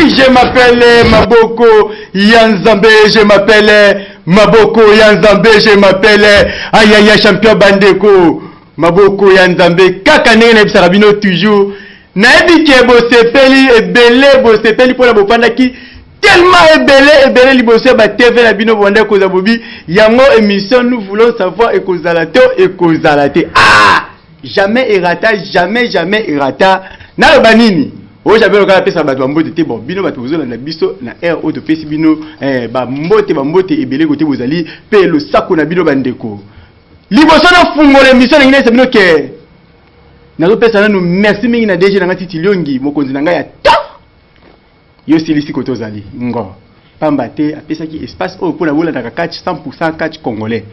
je m'appelle Maboko Yanzambe, je m'appelle Maboko Yanzambe, je m'appelle Ayaya champion Bandeko. Maboko Yanzambe, kaka ndenge na bisaka bino toujours. Nayebi ke bosepeli ebele bosepeli pour la bopanda ki tellement ebele liboso ba TV na bino bonde ko za bobi yango émission nous voulons savoir et kozalate. Ah! Jamais errata, jamais errata. Na banini. O j'avais le cas pesa ba mbote te bon bino ba tozo na biso na air auto pesi bino ba mbote ebele côté bozali pe le sako na bino bandeko. Liboso na fungola émission ngine se bino ke nazo pesa na nous merci mingi na DG na ngati tiliongi mokonzi na ngai ya ta yo silisi kotozali ngo pamba te apesa ki espace o pona bola na catch 100% catch congolais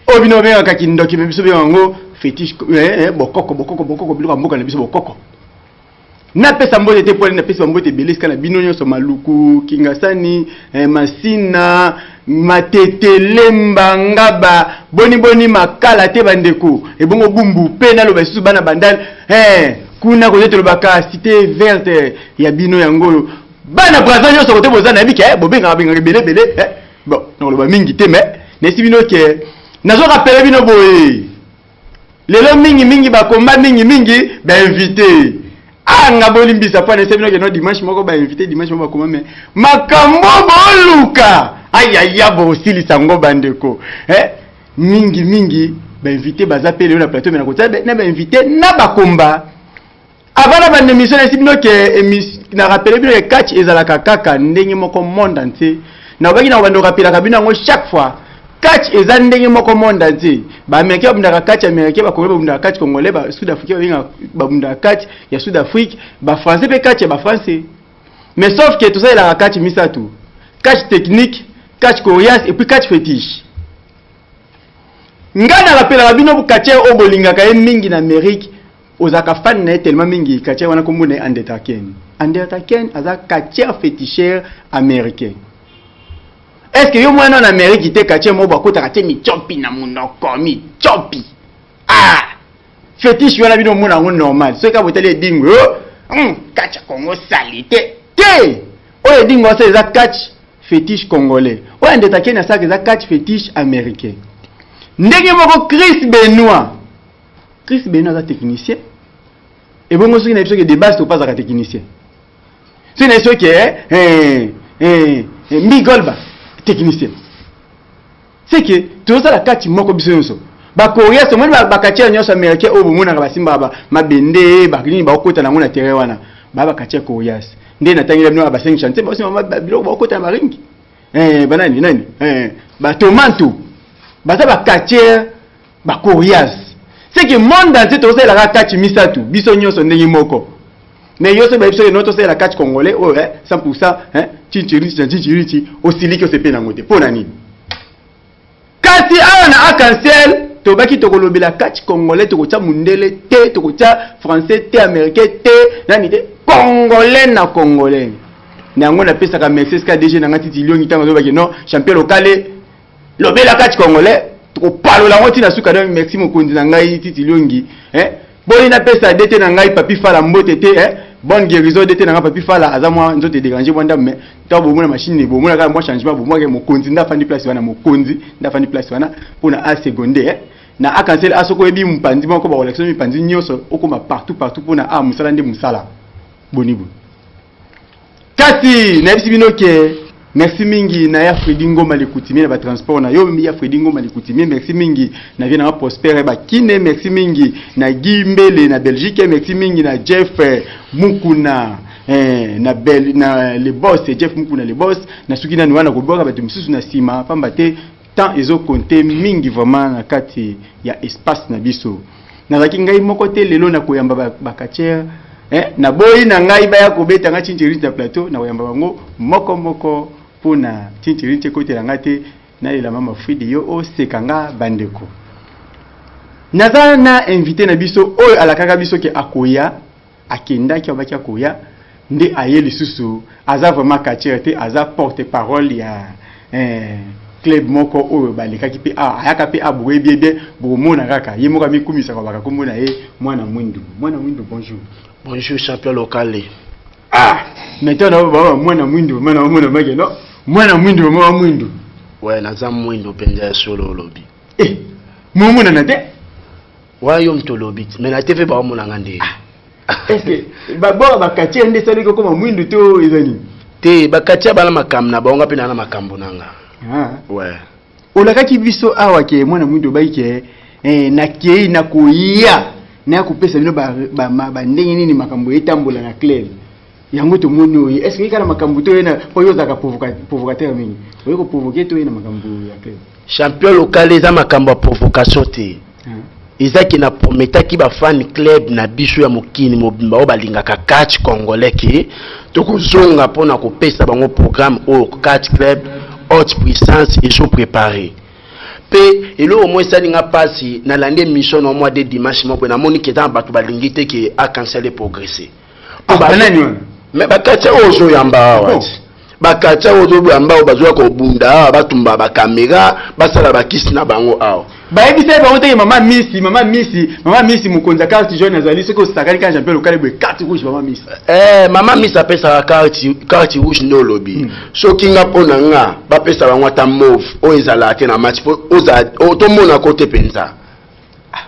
o bino benga ka kindoki biso bengo fétiche bokoko biloko mboka na biso bokoko na pesa mbote te pona na pesa mbote beliska na bino nyoso maluku kingasani masina matete lemba ngaba boni makala te bandeko ebongo bumbu pe na lo basusu bana bandal kuna ko te lo baka cité verte ya bino yango bana braza nyoso kote bozana yebike bobenga bele bon no lo ba mingi te mais nesi bino ke nazo rappeler bino boye lelo mingi ba combat mingi ba invité nga bolimbisa pa nesi bino ke no dimanche moko ba invité dimanche moko ba combat mais makambo boluka ayaya bo sili sango bandeko mingi ba invité baza pele na plateau mais na kota na ba invité na ba komba avant la bande émission na sibino ke na rappeler bino ke catch ezalaka kaka ndenge moko monde entier na baki na bando rappeler ka bino ngo chaque fois catch eza ndenge moko monde entier ba américain bunda catch américain ba congolais bunda catch congolais ba sud africain ba bunda catch ya sud afrique ba français pe catch ba français mais sauf que tout ça il a catch misatu catch technique catch coriace et puis catch fétiche. Ngana rappela bino bu catch o bolinga ka mingi na Amérique ozaka fan na tellement mingi catch wana komune Undertaken aza catch féticheur américain. Est-ce que yo mwana en Amérique te catch mo ba kota catch mi chopi na munoko mi chopi. Fétiche wana bino mona ngo normal. Ce ka botele dingo catch Congo salité. O dingo c'est za catch fétiche congolais. Ou Undertaken na ça que ça catch fétiche américain. Ndenge moko Chris Benoit est technicien. Et bon monsieur qui n'a pas que de base to pas à technicien. C'est une chose qui est Migolba technicien. C'est que tout ça la catch moko biso. Ba Korea so mona ba catch nyoso américain o bomona ba simba ba mabende ba kini ba okota na ngona terre wana. Ba catch Korea. Ndé na tangila bino ba 5 chantier ba sima ba biloko ba okota na ringi. Banani nani ba tomato ba za ba catcher ba coriace c'est que monde entier to ça la catch misatu biso nyoso ndenge moko mais yo se ba biso noto ça la catch congolais 100% chinchirichi osiliki osepe na ngote pona nini kasi ana akancel to baki to kolobela catch congolais to kocha mundele te to kocha français te américain te nani te congolais na congolais nango na pesa ka Mercedes ka DG na ngati tiliongi tango zo baki no champion local lobela catch congolais to palo la ngoti na suka donc merci mokonzi na ngai tiliongi boli na pesa dete na ngai papi fala mbote te bonne guérison dete na ngai papi fala azamwa nzote déranger banda mais to bo mona machine bo mona ka mo changement bo mona ke mokonzi nda fandi place wana mokonzi nda fandi place wana pona a secondaire na akancel asoko ebi mpandi moko ba collection mpandi nyoso okoma partout pona a musala nde musala bonibu kasi na bino ke merci mingi na ya Fredi Ngoma likutimie na ba transport na yo ya Fredi Ngoma likutimie merci mingi na vient na prospère ba kine merci mingi na Gimbele na Belgique merci mingi na Jeff Mukuna na le boss Jeff Mukuna le boss na sukina ni wana koboka ba mususu na sima pamba te tant ezo compter mingi vraiment na kati ya espace na biso na zaki ngai moko te lelo na koyamba ba catcher na boyi na ngai ba ya kobeta nga chinchiri na plateau na koyamba bango moko pona chinchiri kote la ngate na lela mama Fridi yo o sekanga bandeko naza na invité na biso oyo alakaka biso ke akoya akenda ki obaki akoya nde aye lisusu aza vraiment catcher te aza porte parole ya club moko oyo balekaki pe ayaka pe aboué bien bomona kaka ye moko mikumisa kwa baka komona ye mwana mwindu bonjour bonjour champion local maintenant baba mwana mwindu mwana mwana mage no mwana mwindu mwana mwindu ouais naza mwindu penza solo lobby mumuna nate wayo mtolobi mais na TV ba mona ngande est-ce que baba bakatia ndé sali ko koma mwindu to ezani te bakatia bana makambo na bango pe na makambo nanga ouais olakaki biso awa ke mwana mwindu baike na kei na kuia na kupesa bino ba ndenge nini makambo etambola na club yango to moni oyi est-ce que kana makambo to yena oyo zaka provocateur mingi oyo ko provoquer to yena makambo ya club champion local eza makambo ya provocation te ezaki na prometaki ba fan club na biso ya mokini mobimba o balingaka catch congolais ki tokozonga pona kopesa bango programme au catch club haute puissance ils sont préparés pe elo au moins salinga pasi na lande mission no mois de dimanche mo na moni keta batu balingi te ki a canceler progresser mais bakacha ozo yamba wati bakacha ozo yamba bazwa ko bunda batumba ba camera basala bakisi na bango awo baebisa bango te mama misi mukonza carte jaune azali soko sakali ka champion local be carte rouge mama misi apesa carte rouge no lobby soki nga pona nga bapesa bango ta mauve o ezala te na match oza to mona côté penza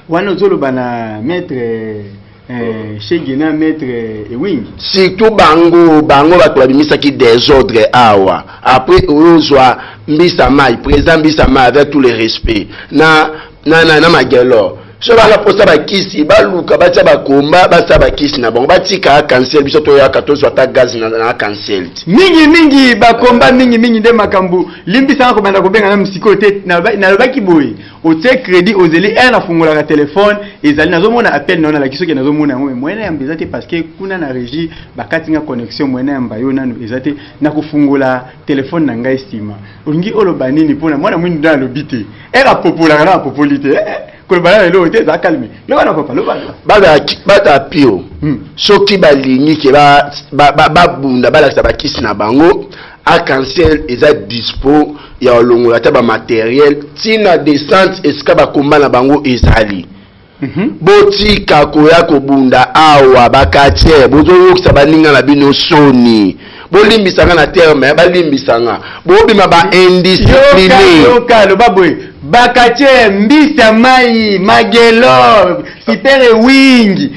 wana zolo bana maître chez Guinée maître Ewing surtout bango bato babimisaki désordre awa après ozwa mbisa mai président mbisa mai avec tous les respects na magelo so bala posa bakisi baluka batia bakomba basa bakisi na bango batika cancel biso to ya 14 ata gaz na cancel mingi bakomba mingi nde makambu limbisa ko banda ko benga na msiko te na lobaki boy o te crédit ozeli na fungola ka téléphone ezali nazomona appel na la kiso ke nazomona ngo mwena ya mbeza te parce que kuna na régie bakatinga connexion mwena ya mbayo na ezate na kufungola téléphone na ngai stima olingi oloba nini pona mwana mwini dans le bité era popular na popularité ko bala le hotel za calme le wana papa le bata pio soki balingi ke ba bunda bala sa bakisi na bango a cancel eza dispo ya olongola ta ba matériel tina descente eska ba komba na bango ezali botika koya ko bunda awa bakatie bozokisa baninga na bino soni bolimbisanga na terme balimbisanga bobima ba indiscipliné local babwe bakatie mbisa mai magelo super wing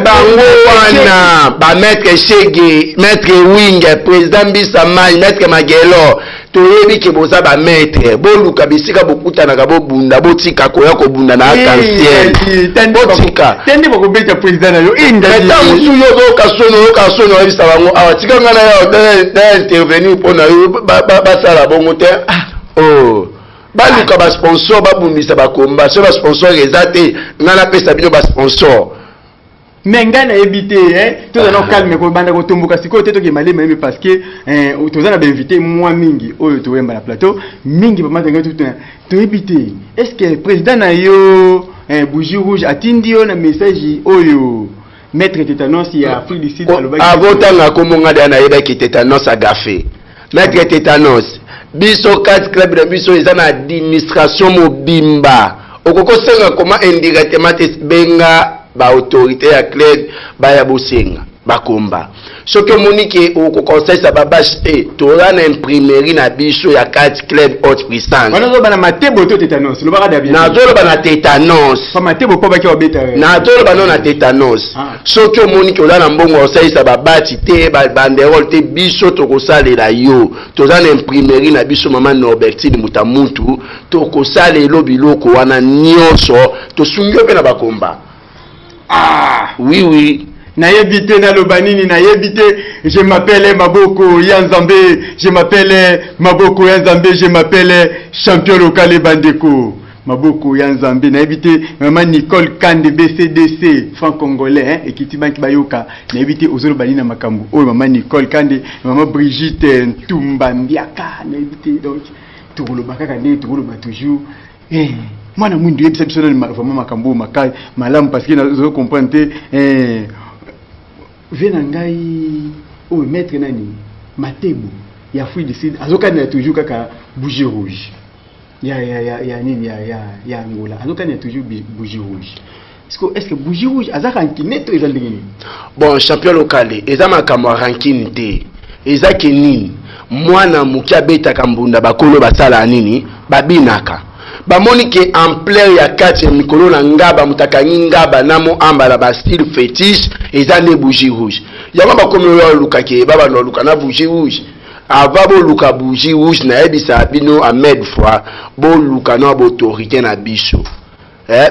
bango wana ba maître Chege maître wing président mbisa mai maître magelo toyebi ke boza ba maître boluka bisika bokutana ka bobunda botika koya ko bunda na arc-en-ciel botika tende bokobeta président na yo inda ta musu yo ka sono bisa bango awa tika ngana ya intervenir pona yo ba sala bongo te baluka ba sponsor babundisa bakomba so ba sponsor ezate ngana pesa bino ba sponsor mengana ebité tout dans calme ko banda ko tumbuka siko te to ke malema mais parce que tozana ba invité moi mingi oyo to wemba na plateau mingi ba matenga tout to ebité est-ce que président na yo bougie rouge atindi yo na message oyo maître tétanos ya Afrique du Sud avotanga komonga dana yeba ki tétanos agafe maître tétanos biso 4 club de biso eza na administration mobimba okoko senga koma indirectement benga ba autorité ya club ba ya bosenga bakomba soki monike au conseil sa babache toza na imprimerie na biso ya 4 club haute puissance wana zo bana matebo to tétanos lo baka dabia na zo bana tétanos fa matebo po baki obeta na zo bana na tétanos soki monike oza na mbongo conseil sa babachi te ba banderole te biso to kosalela yo toza na imprimerie na biso mama Norbertine Mutamuntu to kosalela biloko wana nyonso to sungyo pe na bakomba oui na yebité na lobanini na yebité je m'appelle Maboko Yanzambe je m'appelle Maboko Yanzambe je m'appelle champion local Bandeko Maboko Yanzambe na yebité maman Nicole Kande BCDC franc-congolais ekiti banki bayoka na yebité ozolo banini na makambo oyo maman Nicole Kande maman Brigitte Ntumba Mbiaka na yebité donc tukolobaka kande tukoloba toujours mwana mwindu yebisa biso na vraiment makambo makai malamu parce que nazo comprendre vena ngai o maître nani matebo ya Afrique du Sud azokana toujours kaka bougie rouge ya nini ya Angola azokana toujours bougie rouge est-ce que bougie rouge azaka ranking to ezali ngini? Bon, champion local eza makambo ya ranking te. Eza kenini mwana mukia beta kambunda bakolo basala nini babinaka. Bamoni ke ampleur ya 4 mikolo na ngaba mutakangi ngaba namo ambala ba style fétiche eza ne bougie rouge. Yango bakomi yo luka ke baba no luka na bougie rouge. Ava bo luka bougie rouge na ebisa bino Ahmed fois bo luka na autorité na biso.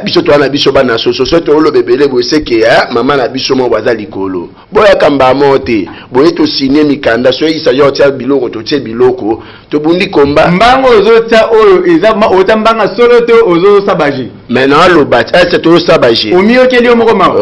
Biso to na biso bana soso to lo bebele bo seke mama na biso mo baza likolo. Boya kamba mote boye to signer mikanda so isa yo tia biloko to tie biloko to bundi komba mbango ozo tia oyo eza otambanga solo to ozo sabaji. Maintenant lo bat est to sabaji. O miyo keli o moko ma.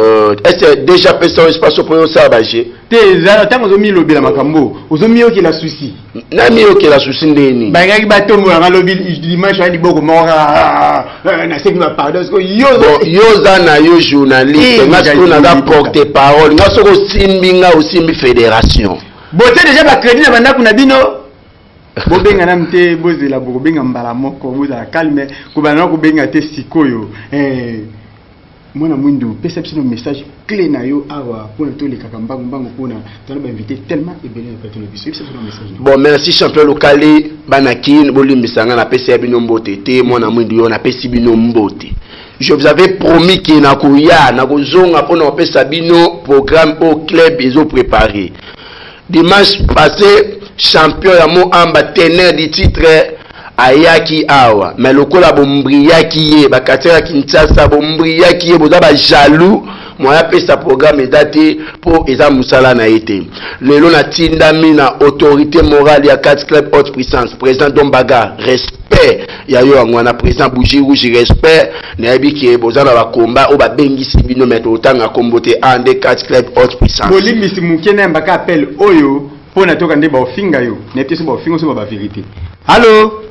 Est déjà personne espace pour sabaji. Te za tango zo mi lobela makambo ozo miyo ki la souci. Na miyo ki la souci ndeni. Ba ngaki batombo nga lobi dimanche ani boko mora na seki ba pardon parce que yoza na yo journaliste ngasko na ga porter parole ngasko simbi nga osimbi fédération. Bote déjà ba crédit na banda kuna bino. Bobenga na mte bozela bobenga mbala moko boza calme ko bana ko benga te sikoyo mwana mwindu perception message clé na yo awa pour to le kakambango mbango pona tana ba invité tellement ebele na patron biso c'est un message. Bon, merci champion local banakin bolimbisanga na pesi bino mbote te mwana mwindu yo na pesi bino mbote. Je vous avais promis que na koya na kozonga pona pesa bino programme au club ils ont préparé. Dimanche passé champion ya mo amba teneur du titre ayaki awa mais lokola bombriyaki ye bakatera Kinshasa bombriyaki ye boza ba jaloux moya pesa programme ezate po eza musala na ete lelo na tindami na autorité morale ya 4 club haute puissance président Dombaga respect ya yo ngwana président Bougie Rouge respect na yebiki boza na bakomba o babengisi bino meto otanga kombote ande 4 club haute puissance bolimbisi mukena mbaka appel oyo po na toka nde ba ofinga yo na pesa ba ofinga so ba vérité. Allô?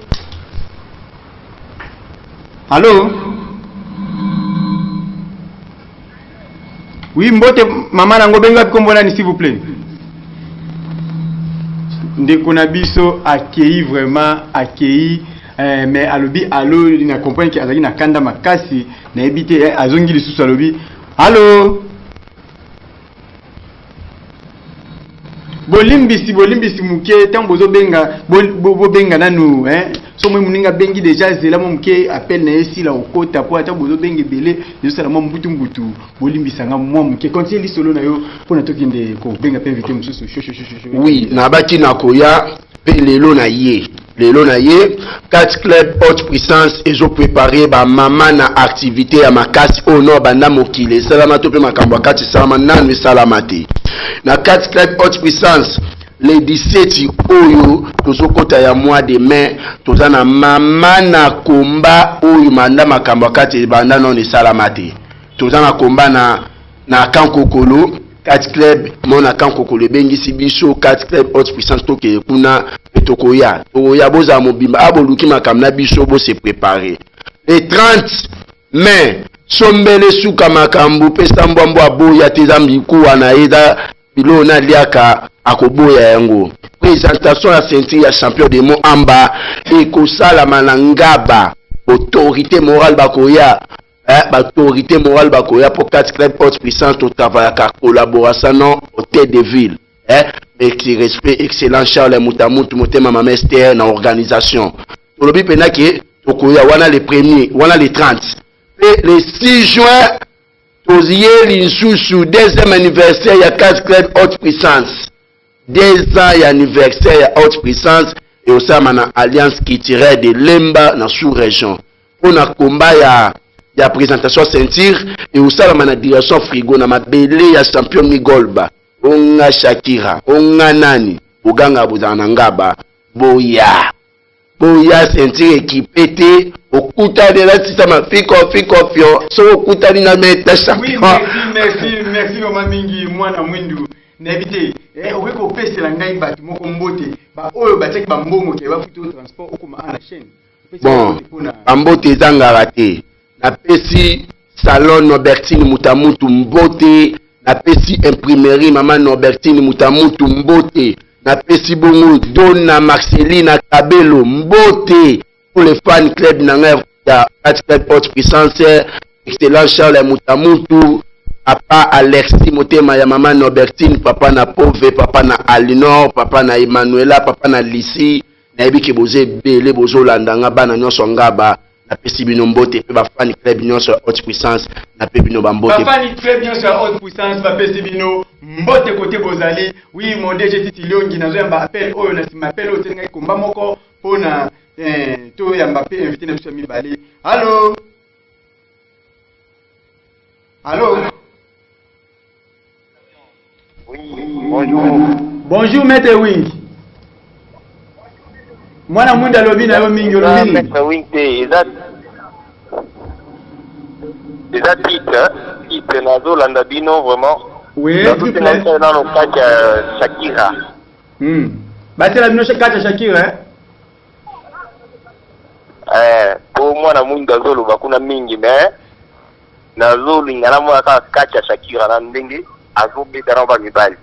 Allô? Oui, mbote maman nango benga kombola ni s'il vous plaît. Ndeko na biso accueilli vraiment accueilli mais alobi allo na comprendre que azali na kanda makasi na ebité azongi lisusu alobi. Allô? Bolimbisi muke tango zo benga benga nanu so moi muninga bengi déjà zela mo muke appel na esi la okota po ata bozo bengi belé yo sala mo mbutu bolimbisa nga mo muke continue lisolo na yo pona tokinde ko benga pe invité mususu oui na baki na koya pe lelo na ye 4 clubs haute puissance et ont préparé ba mama na activité ya makasi au nord banda mokile salama to pe makambo 4 salama nan salamati na 4 clubs haute puissance les 17 oyo tozokota ya mois de mai tozana mama na komba oyo manda makambo 4 banda non salamati tozana komba na kankokolo 4 clubs mona kankokolo bengisi biso 4 clubs haute puissance to ke kuna tokoya boza mobimba aboluki makambo na biso bo se préparer le 30 mai sombele suka makambo pesa mbwambo aboya tezambi kuwa na eza bilo na liaka akoboya yango présentation ya ceinture ya champion de Moamba ekosala manangaba autorité morale bakoya autorité morale bakoya pour 4 clubs haute puissance to travailler ka collaboration hôtel de ville avec respect excellent Charles Mutamutu motema mamester na organisation tolobi pena ke tokoya wana le premier wana le 30 et le 6 juin toziye l'insusu deuxième anniversaire ya 4 clubs haute puissance 2 ans ya anniversaire ya haute puissance et osama na alliance culturelle de Lemba na sous-région on a combat ya présentation ceinture et osama na direction frigo na mabele ya champion Migolba onga Shakira onga nani oganga buzana ngaba boya ceinture équipée okuta de la sistema fiko fio so okuta ni na meta champion. Oui, merci mama mingi mwana mwindu na ebite oweko pesela ngai batu moko mbote ba oyo bateki ba mbongo ke ba futu transport okuma na chaîne bon ambote zanga raté na pesi salon Norbertine Mutamutu mbote na pesi imprimerie mama Norbertine Mutamutu mbote na pesi bongo Donna Marcelina Kabelo mbote pour les fan club na ya 4 club haute puissance excellent Charles Mutamutu, papa Alexis Motema ya mama Norbertine, papa na Pove, papa na Alinor, papa na Emmanuela, papa na Lisi, na ebiki boze bele bozo landanga bana nyonso ngaba na pesi bino mbote pe ba fan club nyonso haute puissance na pe bino ba mbote ba fan club nyonso haute puissance ba pesi bino mbote côté bozali. Oui mon DG Titi Liongi nazo yamba appel oyo na sima appel oyo tenga komba moko pona to yamba pe invité na biso mibale. Allô allô. Oui, bonjour. Bonjour Maître Wing. Mwana mwinda lobi na yo mingi lobi. Maître Wing te eza titre nazo landa bino vraiment. Oui, s'il vous plaît. Dans le cas de Shakira. Batela bino Shakira Shakira pour moi na mwinda zolo bakuna mingi mais nazo lingana mwa kacha Shakira na ndenge azobeta na ba mibali.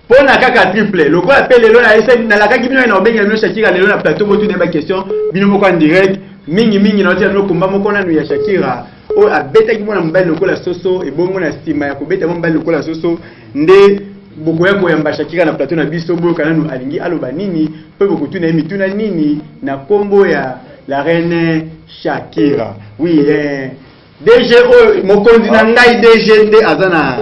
Pona kaka triple loko appelle lelo na ese na la kaki bino na obenga bino Shakira lelo na plateau botu na ba question bino moko en direct mingi na tia no komba moko na ya Shakira o abeta ki mona mbali loko la soso e bongo na stima ya kobeta mbali loko la soso nde boko yako yamba Shakira na plateau na biso boyo kana no alingi aloba nini pe boko tuna emituna nini na kombo ya la reine Shakira. Oui DG o mokonzi na ngai DG nde azana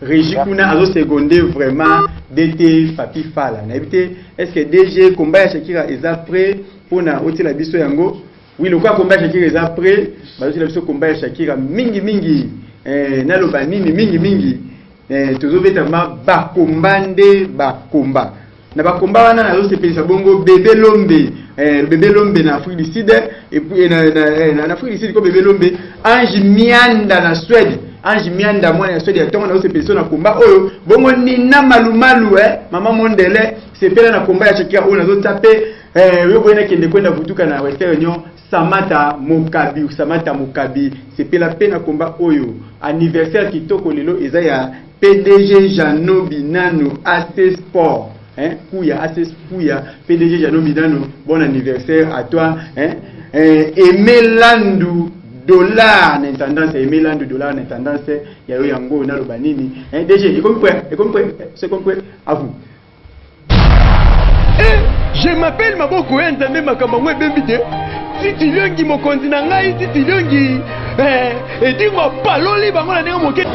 Régie Kuna azo secondé vraiment d'été papi fala. Na évité est-ce que DG combat Shakira est prêt pour na oti la biso yango? Oui, le quoi combat Shakira est prêt, ba oti la biso combat Shakira mingi na lo banini mingi tozo betama ba kombande ba komba. Na ba komba wana azo sepelisa bongo bébé lombe na Afrique du Sud et puis na Afrique du Sud ko bébé lombe Ange Mianda na Suède. Ange Mianda mwana ya Suède ya tonga na ose peso na komba oyo bongo nina malumalu mama mondele sepela na komba ya Shakira oyo nazo tape yo boyena kende kwenda vutuka na Western Union Samata Mokabi sepela pe na komba oyo anniversaire kitoko lelo eza ya PDG Janobi Nano AC Sport Pouya AC Pouya PDG Janobi Nano bon anniversaire à toi Emelandu dollar en tendance et $1 en tendance ya yo yango na loba nini DG c'est compris à vous. Je m'appelle Maboko Nzambe makambo ngwe bembide Titi Liongi mokonzi na ngai Titi Liongi edingo paloli bango na ndenge moke.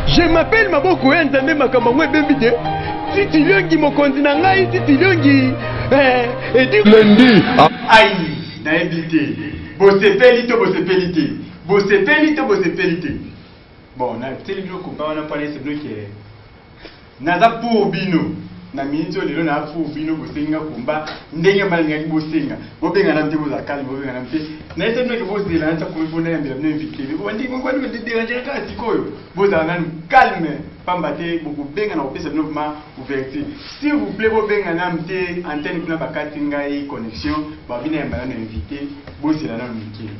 Je m'appelle Maboko Nzambe makambo ngwe bembide. Titi longi mokonzi na ngai, titi longi lundi. Aïe, na évité. Bosepeli to bosepeli te. Bosepeli to bosepeli te. Bon, na teli biloko pa wana pale c'est bloqué. Naza pour bino. Na minzo lelo na pour bino bosenga kumba ndenge malinga bosenga. Bobenga na mte boza kalme, bobenga na mte. Na ese bloqué bosela na ta komibona ya mbela invité. Bo ndi ngwa ndi de déranger ka sikoyo. Boza na calme. Pambate bobenga na opesa bino ma ouverture. S'il vous plaît bobenga na mte antenne kuna bakati ngai connexion, ba bina ya mbela na invité. Bozela na mike.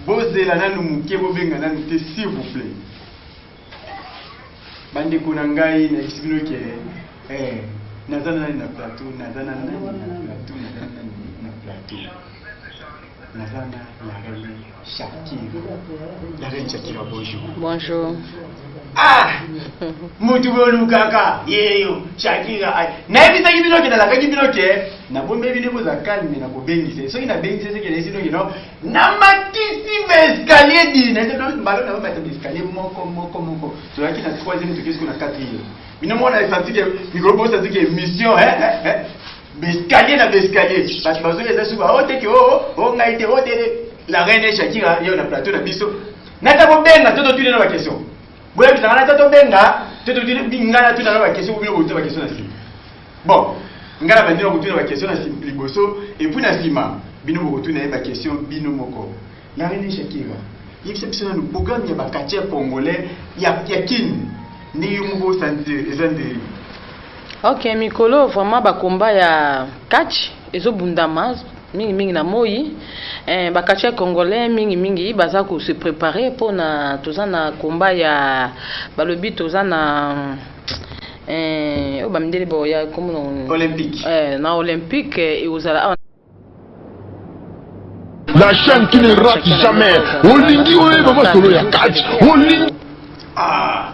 Bozela na muke bobenga na mte s'il vous plaît. Bande kuna ngai na kisibino ke nazana na plateau, nazana na plateau, na plateau. Nazana la reine Shakira. La reine Shakira, bonjour. Bonjour. Ah! Mutubolu kaka, yeyo, Shakira. Na ebisa kibino ke na la kibino ke. Na bombe bine boza calme na ko bengise. So ina bengise se ke lesino ke no. Na matisi escalier di. Na se mbalo na ba escalier moko. So yaki na troisième to qu'est-ce qu'on a quatrième. Bino mona senti que micro boss senti que mission escalier na escalier. Parce que les asuba o te ke o ngaite o te la reine Shakira yo na plateau na biso. Na ta bombenga toto tuli na ba question. Boya bisa na toto benga toto tuli bingana tuli na ba question bino boto ba question na si. Bon, ngala ba ndino kutuna ba question na si liboso et puis na sima bino boto na ba question bino moko. La reine Shakira. Yebisa biso na programme ya ba quartier congolais ya kin. Ni yumugo santé ezande. Ok, mikolo vraiment bakomba ya catch ezobundama mingi na moi bakatia congolais mingi baza ko se préparer pour na tozana komba ya balobi tozana o bamdele bo ya comme olympique na olympique et ozala La chaîne qui ne rate jamais. Olingi oye baba solo ya catch. Olingi. Ah.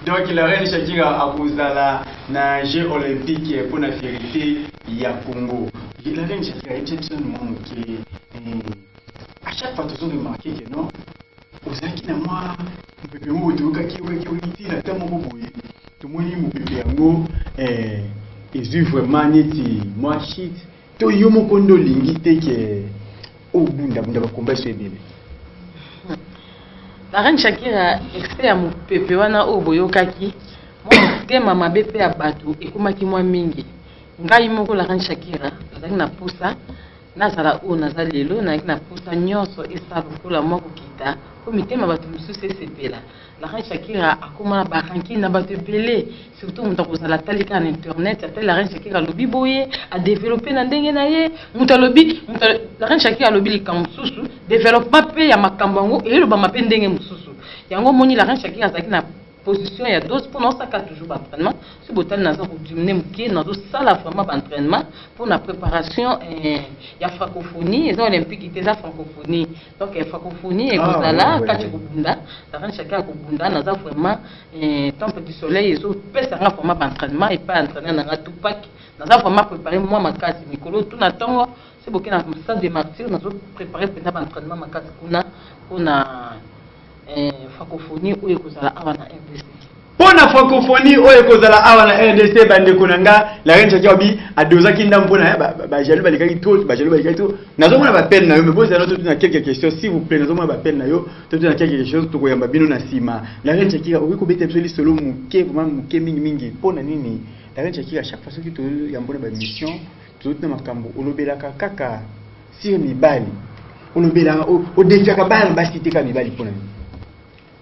Donc la reine Shakira a kozala na jeux olympiques pour la fierté ya Congo. La reine Shakira est absolument qui à chaque fois toujours remarquer que non ozaki na moi bébé mo toka ki wiki na tamo boboye to moni mo bébé yango ezu vraiment neti moi shit to yo mo kondo lingi te ke obunda ba komba so ebele. La reine Shakira expert ya mopepe wana o boyokaki mo mama bepe ya bato ekomaki mwa mingi ngai moko la reine Shakira azali na pusa nazala o nazali lelo na pusa nyonso esala lokola moko kita po mitema bato mosusu esepela. La reine Shakira akoma na baranki na bato ebele surtout moto akozala talika na internet ate la reine Shakira alobi boye a développé na ndenge na ye moto alobi la reine Shakira alobi likambo mosusu développement pe ya makambo yango et le ba mape ndenge mususu yango moni la reine Shakira azaki na position ya dose pour nous ça toujours entraînement si botal na ko diminuer muke na do sala vraiment entraînement pour la préparation ya francophonie et olympique était la francophonie donc francophonie et kozala kati ko bunda la reine Shakira ko bunda na za vraiment temple du soleil et so pesa nga vraiment entraînement et pas entraîner na Tupac na za vraiment préparer moi makasi mikolo tout na tongo c'est beaucoup na stade de martyrs na zo préparer pendant entraînement makasi kuna kuna francophonie ou ekozala awa na RDC. Pour la francophonie ou ekozala awa na RDC bande konanga la reine Shakira bi adozaki ndambo na ba jaloux balikaki tout ba jaloux balikaki tout nazo mona ba peine na yo mais bon c'est notre quelques questions s'il vous plaît nazo mona ba peine na yo tout na quelque chose to koyamba bino na sima la reine Shakira obi ko bete absolu solo muke vraiment muke mingi pona nini la reine Shakira chaque fois que to yambona ba mission tout na makambo olobelaka kaka sur mibali olobelaka o defiaka bana basi te ka mibali pona.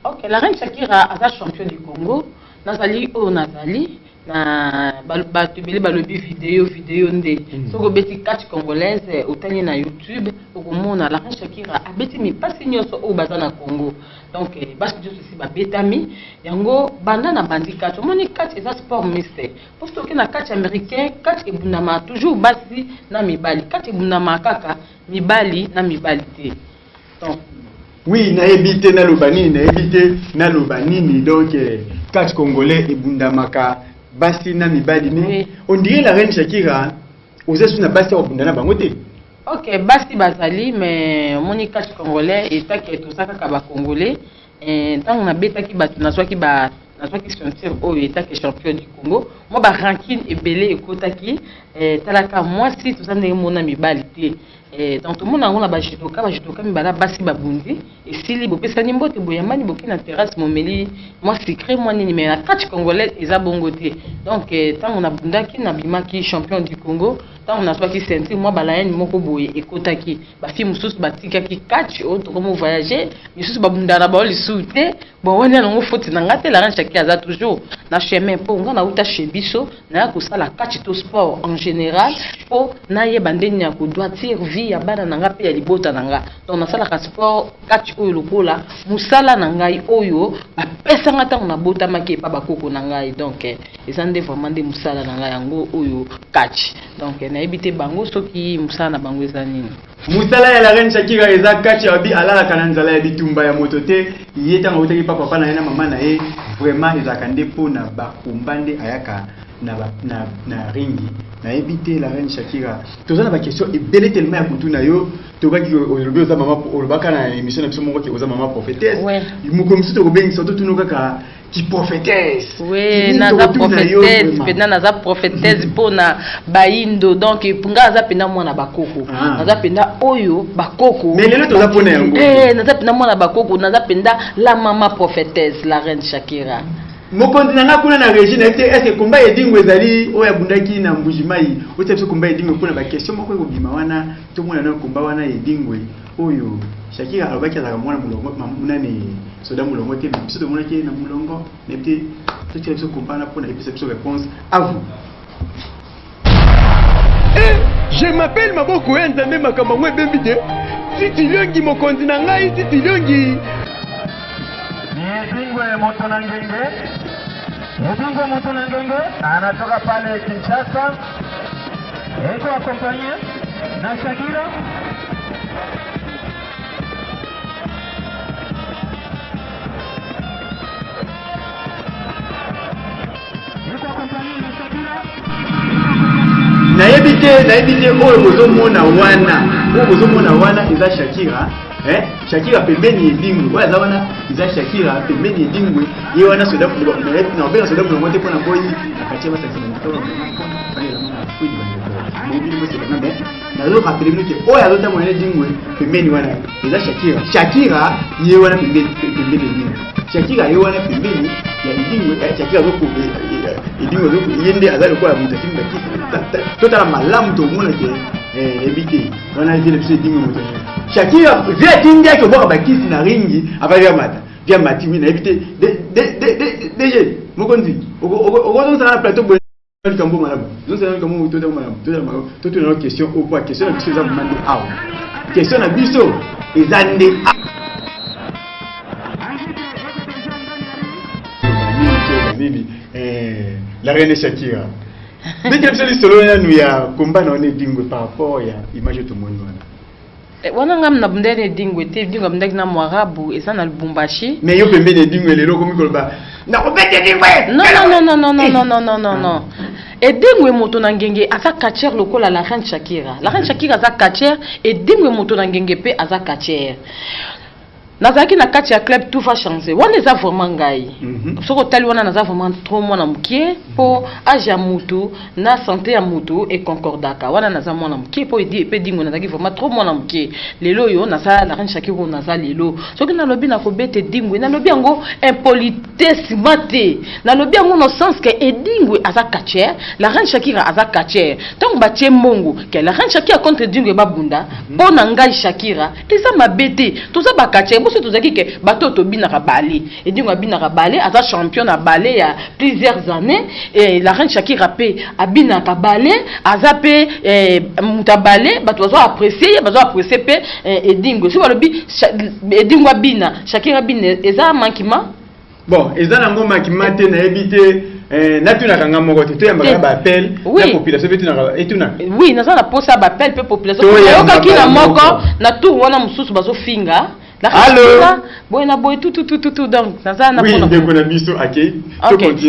Ok, la reine Shakira a champion du Congo. Nazali o nazali na batubeli balobi vidéo nde. Soko beti catch congolaise otani na YouTube okomona la reine Shakira a beti mi pasi nyoso o bazana Congo. Donc basi juste si ba betami yango banda na bandi catch. Moni catch est un sport mixte. Pour ce qui na catch américain, catch ebunama toujours basi na mibali. Catch ebunama kaka mibali na mibali te. Donc oui, na évité na lobanini donc catch congolais et bundamaka basi na mibali ni on dirait la reine Shakira osesu na basi obundana bango te. OK, basi bazali mais moni catch congolais et ta que tout ça ka ba congolais tant na beta ki batu na swaki ba na swaki sentir o eta que champion du Congo moi ba ranking ebele ekotaki talaka moi si tout ça ndenge mona mibali te. Donc tout le monde a un bajudoka mi bala basi babundi et si li bopesa ni mbote boyamani boki na terrasse momeli moi secret moi ni mais la catch congolaise eza bongo te donc tant on a bundaki na bimaki champion du Congo tant on a soit qui sentir moi bala yani moko boye ekotaki ba fi mususu batika ki catch autre comme voyager mususu babunda na ba oli souté bon on a ngo faute na ngate la reine Shakira za toujours na chemin pour nga na uta chebiso na ko sala catch to sport en général pour na ye bandeni ya ko doit vie ya bana nanga pe ya libota nanga donc na sala ka sport catch oyo lokola musala nangai oyo apesa ngata na bota make pa bakoko nangai donc ezande vraiment de musala nanga yango oyo catch donc na ebité bango soki musala na bango ezanini musala ya la reine Shakira eza catch abi alala kana nzala ya bitumba ya motote yeta ngotaki papa na yena mama na ye vraiment ezakande pona bakumbande ayaka na ringi na éviter la reine Shakira tout ça na ba question et belle tellement ya kutu na yo to ba ki olobi za mama olobaka na émission na biso moko ki oza mama prophétesse mukomisi to kobengi surtout tuno kaka qui prophétesse oui naza prophétesse pena naza prophétesse pona baindo donc punga za pena mwana bakoko naza pena oyo bakoko mais lelo to za pona yango naza pena mwana bakoko naza pena la mama prophétesse la reine Shakira. Mokonzi nanga kuna na Regine est-ce que combat edingo ezali oya bundaki na mbujimai otepso combat edingo kuna ba question moko ko bima wana to mona na combat wana edingo oyo Shakira alobaki ala mwana mulongo mamuna ni soda mulongo te biso to mona ke na mulongo nepte to tepso combat na pona episode réponse à vous. Je m'appelle Maboko Nzambe makambo ngwe bembide si tiliongi mokonzi na ngai si tiliongi Ebingwe moto na ngenge anatoka pale Kinshasa eko akompanye na Shakira na ebite oyo bozomona wana eza Shakira Shakira pembeni edingwe oya za wana iza Shakira pembeni edingwe ye wana soda na obela soda mulongo te pona boyi akatia basa sana to fanya la mwana kwidi bande bo bibi bose kana be na lo rappeler nous que oya lota mwana edingwe pembeni wana iza Shakira ye wana pembeni edingwe Shakira ye wana pembeni ya edingwe Shakira zoko edingwe zoko yende azali kwa mutafi mbaki totala malamu to mona ke ebite wana ile pse edingwe mutafi Shakira via tindia ke boka bakisi na ringi avali amata via matimi na éviter DG mokonzi ogo na plateau bon kambo malabu nous allons comme tout dans malabu tout dans question au point question que ça demande question na biso ezande la reine Shakira. Dès que je suis solo, il y a combat dans les dingues par rapport à l'image de tout le monde. Wana ngam na bundene dingwe te dingo mndaki na mwarabu eza na Lubumbashi. Mais yo pembe ne dingwe lelo komi kolba. Na kopete dingwe. Non. Et dingwe moto na ngenge asa kacher lokola la reine Shakira. La reine Shakira asa kacher et dingwe moto na ngenge pe asa kacher. Nazaki na kati ya club tout va changer. Wana eza vraiment ngai. Soko tali wana naza vraiment trop mwana mukie po âge ya mutu na santé ya mutu et concordaka. Wana naza mwana mukie po edi pe dingo nazaki vraiment trop mwana mukie. Lelo yo naza la reine Shakira naza lelo. Soki na lobi na kobete dingo na lobi yango impolitesse mate. Na lobi yango no sens que edingo aza kacher, la reine Shakira aza kacher. Donc batie mbongo que la reine Shakira contre dingo babunda po na ngai Shakira. Eza mabete. Toza ba kacher boso tozaki ke bato to binaka balé et dingo binaka balé aza champion na balé il y a plusieurs années et la reine Shakira pe abinaka balé aza pe muta balé bato bazo apprécier pe et dingo so balobi et dingo bina Shakira bina eza mankima bon eza na ngoma kimate na ebité natuna kanga moko te yamba ba appel la population betuna etuna oui naza na posa ba appel pe population yoka kina moko na tout wana mususu bazo finga. Allô? Boy na boy tout donc naza na pona. Oui, ndeko na biso OK.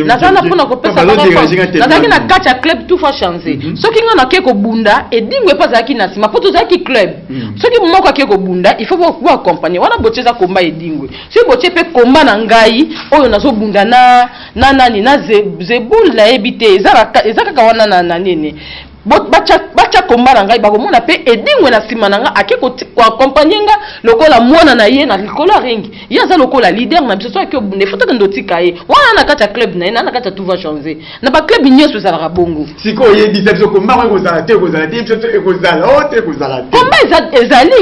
Naza na pona ko pesa ba. Naza na kacha club tout fa changer. Soki nga na ke ko bunda et dingwe pa za ki na sima poto za ki club. Soki moko ke ko bunda, il faut vous accompagner. Wana bocheza komba e dingwe. Si boche pe komba na ngai, oyo nazo bunda na nani na zebul na ebite ezaka kaka wana na nene. Bacha komba ngai bakomona pe edingwe na sima nanga akeko ko accompagner nga lokola mwana na ye na likola ringi yaza lokola leader na biso so ke obune foto ndo tikaye wana na kata club na na kata tout va changer na ba club nyoso za la bongo siko ye biso komba ko za te ko za te ko za la ote ko za la te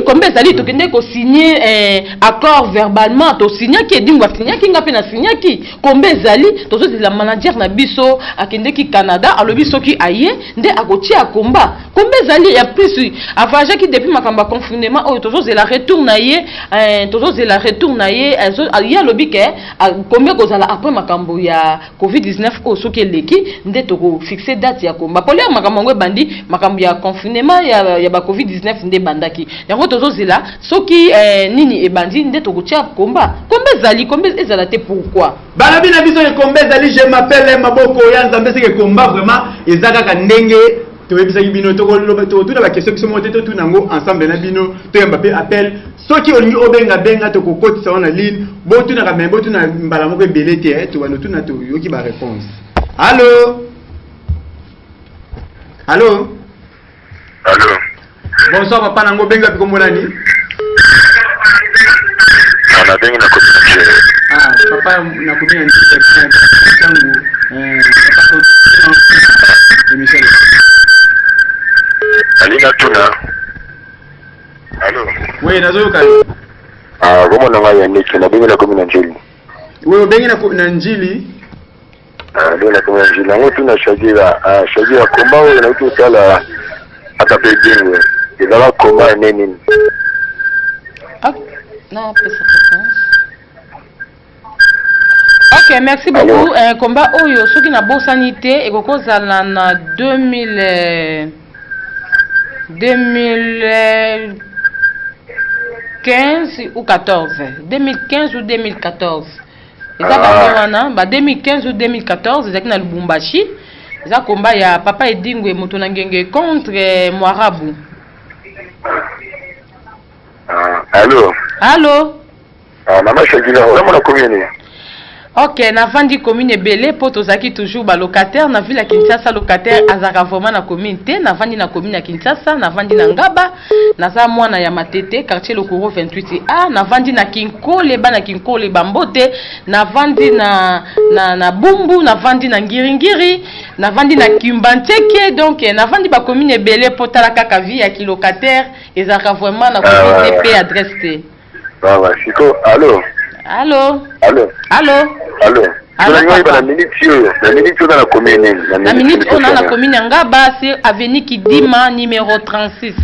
komba ezali to kende ko signer accord verbalement to signer ki edingwa signer ki nga pe na signer ki komba ezali to so la manager na biso akende ki Canada alobi soki aye nde akoti a combat ezali ya plus avaja ki depuis makamba confinement o toujours la retourne ye ya lobi ke combien kozala après makambo ya COVID-19 o soki leki nde to ko fixer date ya combat pour les makambo ngwe bandi makambo ya confinement ya ba COVID-19 nde bandaki yango toujours la soki nini e bandi nde to ko tia combat ezala te pourquoi balobi na biso ke combat ezali je m'appelle maboko ya nzambe c'est que combat vraiment ezaka ka ndenge to ebisaki bino to tout la question qui se monte tout nango ensemble na bino to yamba pe appel soki olingi obenga to kokotisa wana ligne botu na kamembo botu na mbala moko ebele te to wana tuna to yoki ba réponse. Allô? Bonsoir papa nango benga piko monani? Ana benga na komina. Papa na komina tangu papa ko Michel. Alina tuna. Allô? Oui, nazoka. Goma na ngaya niki na benga na komina njili. Wewe benga na njili? Ndio na komina njili. Ngo tuna Shakira komba wewe na utu sala atapegengwe. Ezala komba nini? Na pesa réponse. Ok, merci beaucoup. Combat oyo soki na bosanité ekokozala na 2015 ou 14. 2015 ou 2014. Eza wana ba 2015 ou 2014 ezaki na Lubumbashi. Eza combat ya papa edingwe moto na ngenge contre Mwarabu. Allô? Mama Shakira, on a combien? Ok, na vandi commune belé poto zaki toujours ba locataire na ville ya Kinshasa locataire azaka vraiment na commune te na vandi na commune ya Kinshasa na vandi na Ngaba na za mwana ya Matete quartier Lokoro 28A na vandi na Kinkole bana Kinkole Bambote na vandi na Bumbu na vandi na Ngiringiri na vandi na Kimbanteke donc na vandi ba commune belé poto la kaka vie ya ki locataire ezaka vraiment na commune pe adresse te. Siko, allô? La minute on a la commune Ngaba c'est avenue Kidima numéro 36.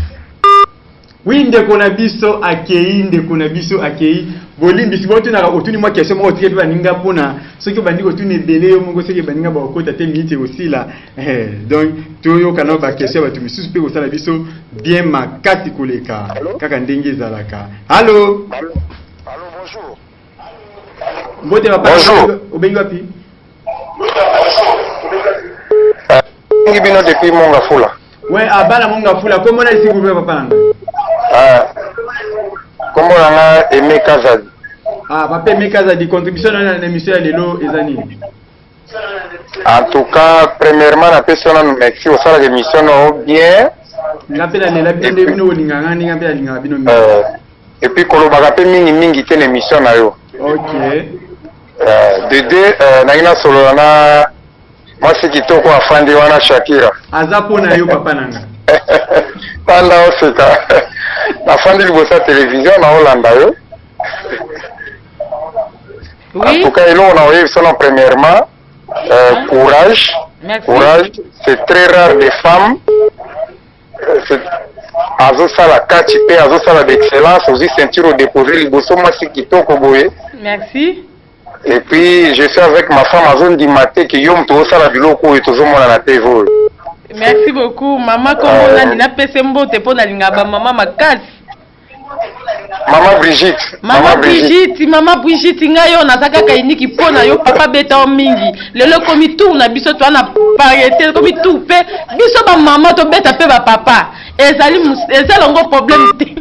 Oui, ndeko na biso akei, ndeko na biso akei. Bolimbi si botu na otuni mwa question mo otie ba ninga pona. Ce que bandi otuni belé yo mongo ce que baninga ba okota te minute aussi là. Donc to yo kana ba question ba tu misusu pe osala biso bien makati koleka. Kaka ndenge zalaka. Allô? Allô, bonjour. Mbote papa. Bonjour. Obengi wapi? Ngibino depuis Monga Fula. Ouais, abala Monga Fula. Comment là s'il vous plaît papa nanga? Comment on a aimé Kazadi? Papa aimé Kazadi contribution dans l'émission Lelo ezani. En tout cas, premièrement, la personne merci au sein de l'émission bien. Et puis kolobaka pe mingi te l'émission na yo. OK. De deux na solo na moi c'est kitoko afandi wana Shakira. Azapo na yo papa nanga. Panda oseka. Afandi libosa télévision na Hollanda yo. Oui. En tout cas, on a eu ça premièrement. Courage. Merci. Courage. C'est très rare des femmes. Azo sala kachipe, azo sala d'excellence, aussi ceinture déposée, liboso masi kitoko boye. Merci. Et puis je suis avec ma femme Azon Dimate qui yom to sala biloko et tozo mona na TV. Merci beaucoup maman comme on a na pese mbote po na linga ba maman makasi. Maman Brigitte. Maman Brigitte ngayo nazaka kainiki pona yo papa beta mingi. Lelo komi tout na biso to na pariété komi tout pe biso ba maman to beta pe ba papa. Ezali ngo problème.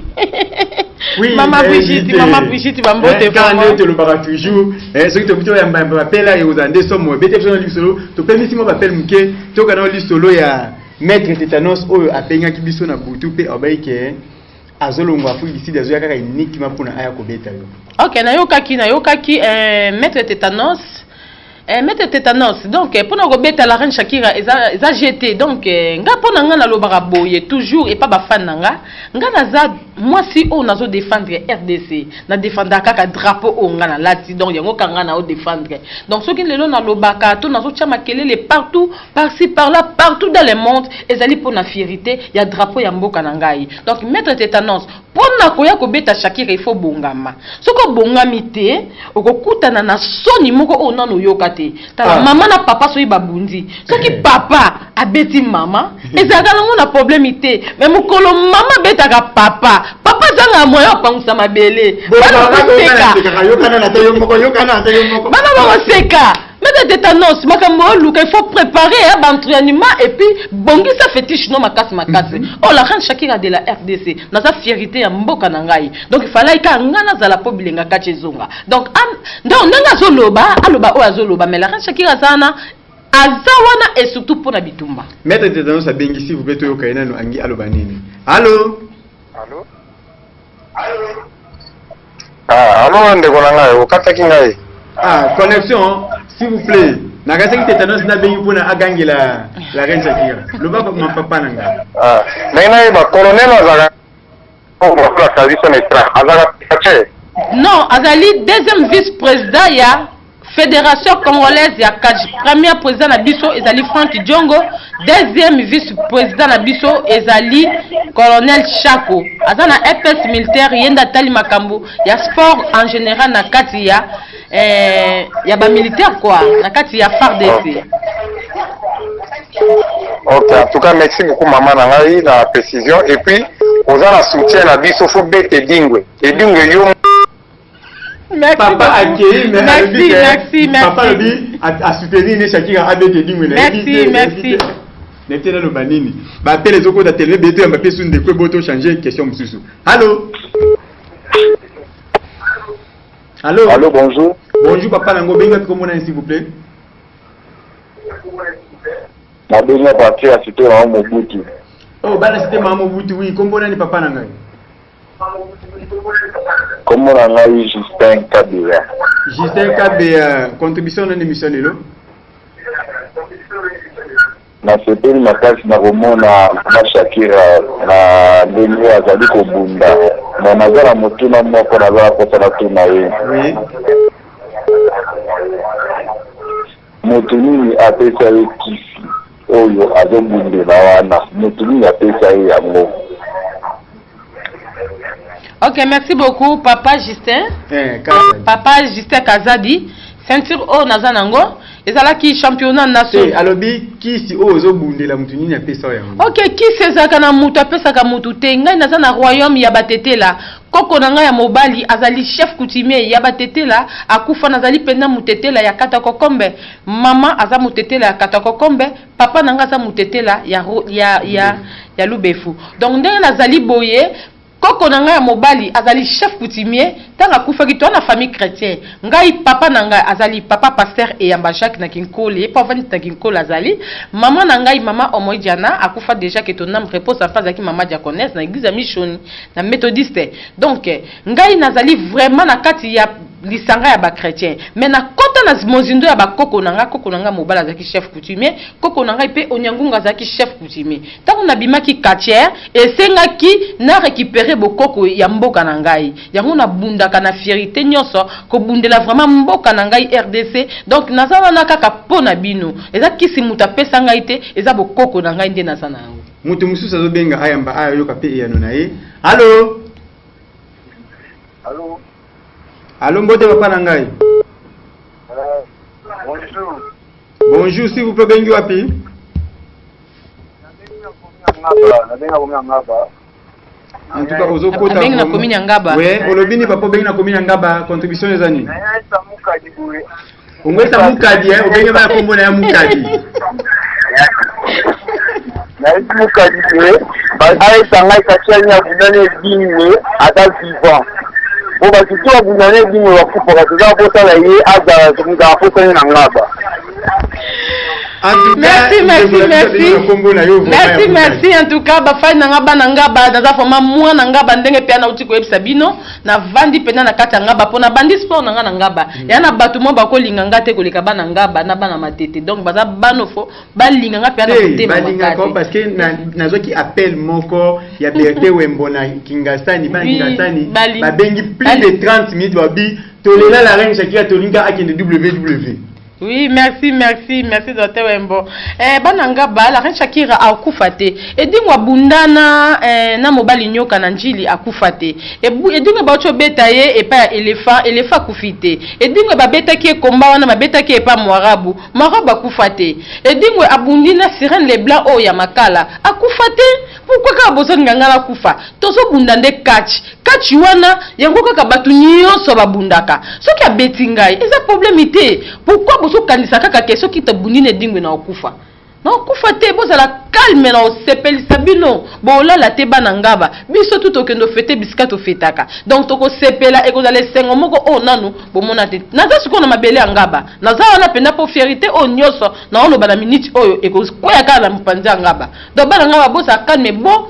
Oui, maman Brigitte ba mbote quand on te le bara toujours ce que tu plutôt ya mbapela et aux andés somo bete so na solo to permis mo bapel muke to kana li solo ya maître tétanos oyo apenga ki biso na butu pe obaike azolongwa fu ici des oya kaka uniquement pour na aya ko beta yo. OK, na yokaki maître tétanos donc pour na robeta la reine Shakira eza jeté donc nga pona nga na lobaka boye toujours et pas ba fan nga naza moi si on nazo défendre RDC na défendre kaka drapeau on nga na lati donc yango kanga na o défendre donc ce qui lelo na lobaka to nazo tia makelele partout par-ci par-là partout dans le monde ezali pour na fierté ya drapeau ya mboka na ngai donc maître tétanos pona koya ko beta Shakira il faut bongama soko bongami te okokutana na soni moko o nano yoka te tala mama na papa so ibabundi soki papa abeti mama ezaka nango na problème te mais mukolo mama betaka papa zanga moyo pangusa mabele bana seka mais de tétanos makambo luka il faut préparer l'entraînement et puis bongi ça fétiche non makasi oh la reine Shakira de la RDC na sa fierté ya mboka na ngai donc il fallait ka ngana za la pobilenga kachezonga donc nanga zoloba aloba o azoloba mais la reine Shakira sana azawana et surtout pour na bitumba maître tétanos abengi s'il vous plaît to kaina no angi aloba nini allô allô ndeko na ngai okataki ngai connexion s'il vous plaît nakasi tétanos na bengi pona agangi la reine Shakira le papa ma papa nanga ngai ba colonel azaka la tradition extra azaka non azali deuxième vice-président ya Fédération congolaise ya Kaji. Premier président na biso ezali Frank Diongo, deuxième vice-président na biso ezali colonel Chako. Azana FS militaire yenda tali makambo ya sport en général na kati ya ba militaire quoi, na kati ya FARDC. OK, en tout cas merci beaucoup maman na ngai na précision et puis ozana soutien na biso fo bete dingwe. Edingwe yo merci papa accueilli mais merci papa lui a soutenir ne Shakira abete dingwe merci n'était le banini ba appelle les oko da télé beto ya mapé sunde ko boto changer question mususu allô bonjour papa nango benga ko mona s'il vous plaît na benga parti à cité à Mobutu bana cité mama Mobutu oui kombo nani papa nanga comment on a eu Justin Kabea contribution dans l'émission lelo na sepeli makasi na komona na Shakira na ndenge azali kobunda na nazala motuna moko nazala kosala tuna ye moto nini apesa ye kisi oyo azobundela wana moto nini apesa ye yango Ok, merci beaucoup, Papa Justin. Papa Justin Kazadi. Ceinture O Nazanango. Et ça là qui championnat national. Alobi qui si ozo bundela mutuni na pesa yango. Ok, qui c'est ça kana mutu pesa ka mutu te ngai nazana royaume ya batete la. Koko nanga ya mobali azali chef coutumier ya batete la akufa nazali penda mutete la ya kata kokombe. Mama aza mutete la ya kata kokombe, papa nanga aza mutete la ya lubefu. Donc ndenge nazali boye Koko nanga ya mobali azali chef coutumier tanga kufaki to na famille chrétien ngai papa nanga azali papa pasteur et yamba Jacques na kinkole pa vani na kinkole azali maman nanga mama omoidiana akufa déjà que ton âme repose en face ki mama diaconesse na église mission na méthodiste donc ngai nazali vraiment na kati ya lisanga ya ba chrétien mais na kota na mozindo ya ba koko nanga mobali azaki chef coutumier koko nanga pe onyangunga azaki chef coutumier tango na bimaki quartier et sengaki na récupérer bokoko ya mboka na ngai yango na bundaka na fierté nyonso ko bundela vraiment mboka na ngai RDC donc nazana na kaka pona bino eza kisi muta pesa ngai te eza bokoko na ngai nde nazana yango mutu mususu azobenga ayamba ayoka pe yano na ye allo Allô. Allô mbote papa na ngai Bonjour. Bonjour, s'il vous plaît, bengi wapi? En tout cas, ozo kota. Bengi na komini ngaba. Ouais, olobini papa bengi na komini ngaba, contribution les années. Ongwesa mukadi obengi ba kombo na mukadi. Na mukadi ba sanga kachanya bunane dingwe ata vivant. Bon ba kitu bunane dingwe wa kupoka za bota la ye aza tunga foto na ngaba. Merci. En tout cas, bafai nangaba nangaba daza forma mwa nangaba ndenge pe na utiko ebisa bino na vandi pena na kata ngaba pona bandi sport nangaba. Ya na batu mo bakolinga ngate koleka bana ngaba na bana matete. Donc baza banofo balinga nga pe na kote na ngaba. Parce que nazo ki appel moko ya Berté Wembona Kingasani Kingasani ba bengi plus de 30 minutes babi tolela la reine Shakira tolinga akende WW. Oui, merci, Dr. Wembo. Bananga ba la reine Shakira akufate. Edingwa bundana na mobali nyoka na njili akufate. Edingwa ba ocho beta ye e pa elefa kufite. Edingwa ba beta ki komba wana ba beta ki e pa mwarabu akufate. Edingwa abundina sirène les blancs o ya makala akufate. Pourquoi ka bozo ngangala kufa? Tozo bundande catch wana yango kaka batu nyonso babundaka. Soki abeti ngai, eza problème ite. Pourquoi bozo kanisa kaka keso ki te bundine dingwe na okufa? Na okufa te boza la calme na osepeli sabino. Bola la te bana ngaba. Biso tout okendo fete biskato fetaka. Donc toko sepela ekoza le sengo moko o nanu bomona te. Naza siko na mabele ngaba. Naza wana penda po fierté o nyoso na ono bana minute oyo ekoza koya kala mpanza ngaba. Do bana ngaba boza calme bo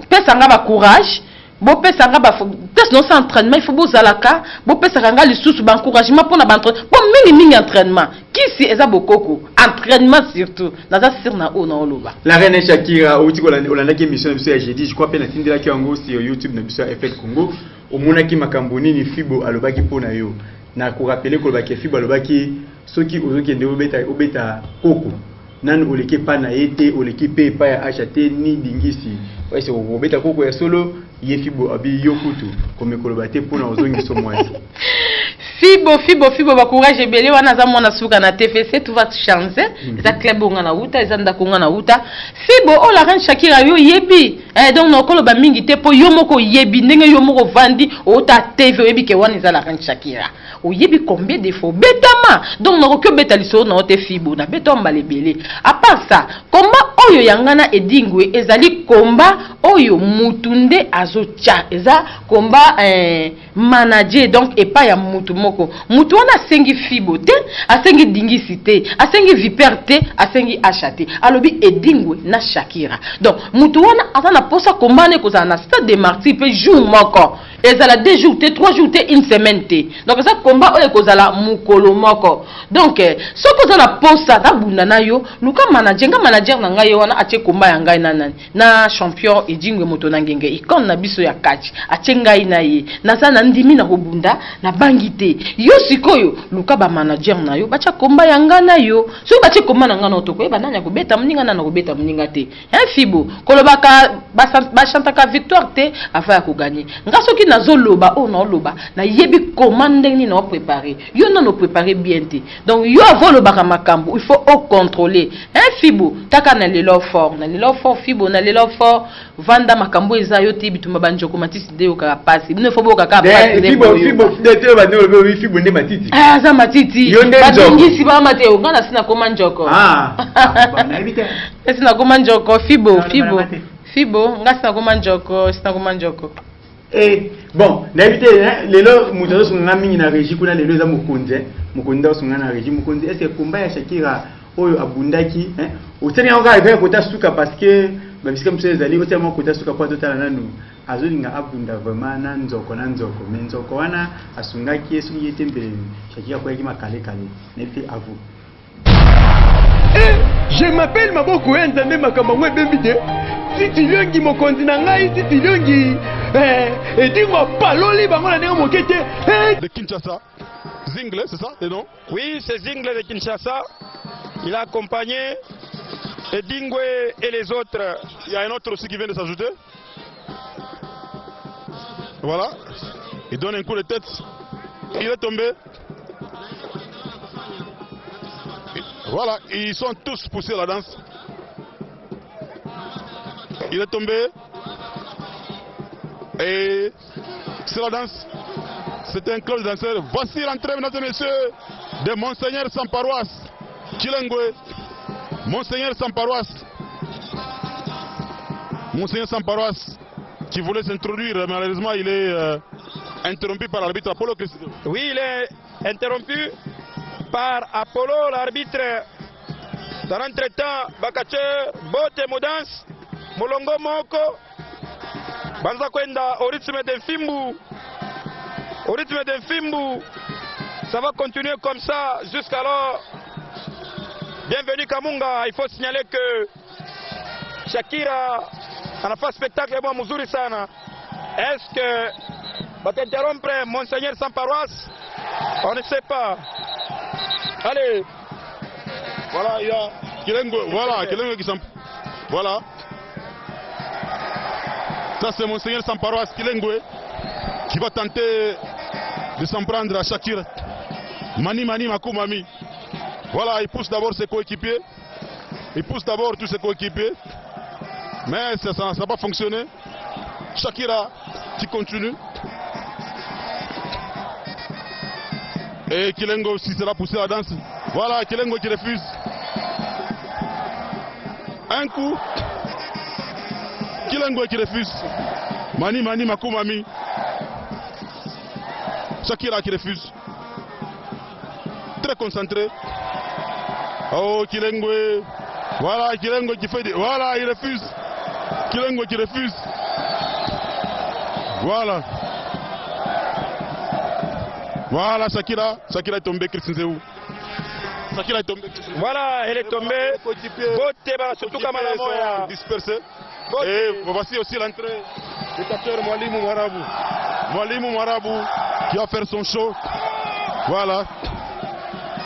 pesa ngaba courage. Bo pesa ngaba test non sans entraînement il faut boza laka. Bo pesa ngaba lisusu ba encouragement pour na ba entraînement. Bon mingi entraînement. Qui si eza bokoko entraînement surtout naza sir na o na oloba. La reine Shakira outiko olanda ki mission biso ya jeudi je crois pe na tindela ki yango sur YouTube na biso FL Congo omona ki makamboni ni Fibo alobaki pona yo na ko rappeler ko baki Fibo alobaki soki ozokende obeta koko nan oleke pa na ete oleki pe pa ya acheter ni dingisi ouais obeta koko ya solo ye Fibo abi yokutu komekoloba te pona ozongi so mwasi. Fibo ba courage ebele wana za mwana suka na TFC tout va changer za club nga na uta za ndako nga na uta Fibo o la reine Shakira yo yebi donc no koloba mingi te po yo moko yebi ndenge yo moko vandi o ta TV yebi ke wana za la reine Shakira o yebi combien de fois betama donc no ko beta liso na te Fibo na beto mbale belé à part ça combat oyo yangana edingwe ezali combat oyo mutunde azocha eza combat manager donc et pas ya mutu moko mutu wana asengi Fibo te asengi dingisi te asengi viper te asengi achate alobi edingwe na Shakira donc mutu wana azana posa kombane kozala na stade de martyr pe jour moko ezala 2 jours te 3 jours te une semaine te donc ça combat oyo kozala mukolo moko donc soko ozala posa na bunda na yo luka manager na ngai wana atie combat ya ngai na champion Edingwe moto na ngenge ikon na biso ya catch atengai na ye naza na ndimi na kobunda na bangite yo sikoyo luka ba manager na yo bacha komba yanga na yo so bacha komba na ngana otoko ba nanya kobeta mninga na kobeta mninga te fibo kolobaka ba chantaka victoire te afa ya ko gagner ngasoki nazoloba o na oloba na yebi commande ni na préparer yo na no préparer bien te donc yo avolobaka makambo il faut au contrôler fibo kaka na lelo fort fibo na lelo fort vanda makambo eza yo te bitumba banjoko matisi de yo kaka pasi bino faut boka kaka pasi fibo de ba no be fibo nde matiti za matiti badingisi ba mate o ngana sina koma njoko na ebite sina koma njoko fibo ngasa koma njoko sina koma njoko bon na ebite lelo muto so ngami na régie kuna lelo za mukonze mukonda so ngana régie mukonze est-ce que komba ya Shakira oyo abundaki otani yango arrivé kota suka parce que babisika mse zali otani yango kota suka kwa totala nanu azolinga abunda vraiment na nzoko mais nzoko wana asungaki esu yete mbele Shakira kwa yaki makale n'était à vous. Je m'appelle Maboko Nzambe makambo ngwe bembide titi lyongi mokonzi na ngai titi lyongi edingo paloli bango na ndenge mokete de Kinshasa. Zingle, c'est ça le nom? Oui, c'est Zingle de Kinshasa. Il a accompagné Edingwe et les autres. Il y a un autre aussi qui vient de s'ajouter. Voilà. Il donne un coup de tête. Il est tombé. Voilà, ils sont tous poussés à la danse. Il est tombé. Et c'est la danse. C'est un club de danseurs. Voici l'entrée, mesdames et messieurs, de Monseigneur sans paroisse. Chilengwe. Monseigneur sans paroisse. Monseigneur sans paroisse qui voulait s'introduire, malheureusement il est interrompu par l'arbitre Apollo Christo. Oui, il est interrompu par Apollo, l'arbitre. Dans l'entretemps, Bakache, Bote Modans, Molongo Moko, Banza Kwenda, au rythme d'un Fimbu. Au rythme d'un Fimbu, ça va continuer comme ça jusqu'alors. Bienvenue Kamunga, il faut signaler que Shakira a fait spectacle moi mzuri sana. Est-ce que va t'interrompre Monseigneur sans paroisse? On ne sait pas. Allez. Voilà, il y a Kilengo, voilà, Kilengo qui s'en... Voilà. Ça c'est Monseigneur sans paroisse Kilengo qui va tenter de s'en prendre à Shakira. Mani Makumami. Voilà, il pousse d'abord ses coéquipiers. Il pousse d'abord tous ses coéquipiers. Mais ça n'a pas fonctionné. Shakira qui continue. Et Kilengo aussi sera poussé à la danse. Voilà, Kilengo qui refuse. Un coup. Kilengo qui refuse. Mani Makumami. Shakira qui refuse. Très concentré. Oh, Kilengwe. Voilà, Kilengo qui fait des... Voilà, il refuse. Kilengo qui refuse. Voilà. Voilà, Shakira. Shakira est tombée, Christine Zéou. Shakira est tombée. Voilà, elle est tombée. Bote, surtout Kamalamoya. Dispersé. Et voici aussi l'entrée du capteur Mwalimu Mwarabu. Mwalimu Mwarabu qui va faire son show. Voilà.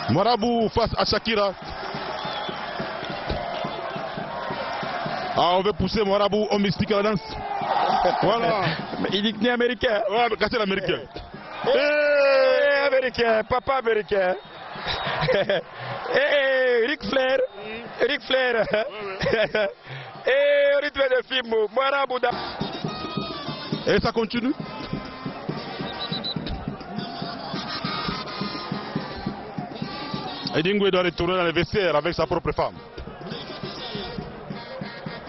Mwarabu face à Shakira. Ah, on veut pousser Mwarabu au mystique à la danse. Voilà. Il dit que ni américain. Ouais, c'est l'américain. Américain, papa américain. Ric Flair. Et rythme de film, Mwarabu. Et ça continue. Edingwe doit retourner dans le vestiaire avec sa propre femme.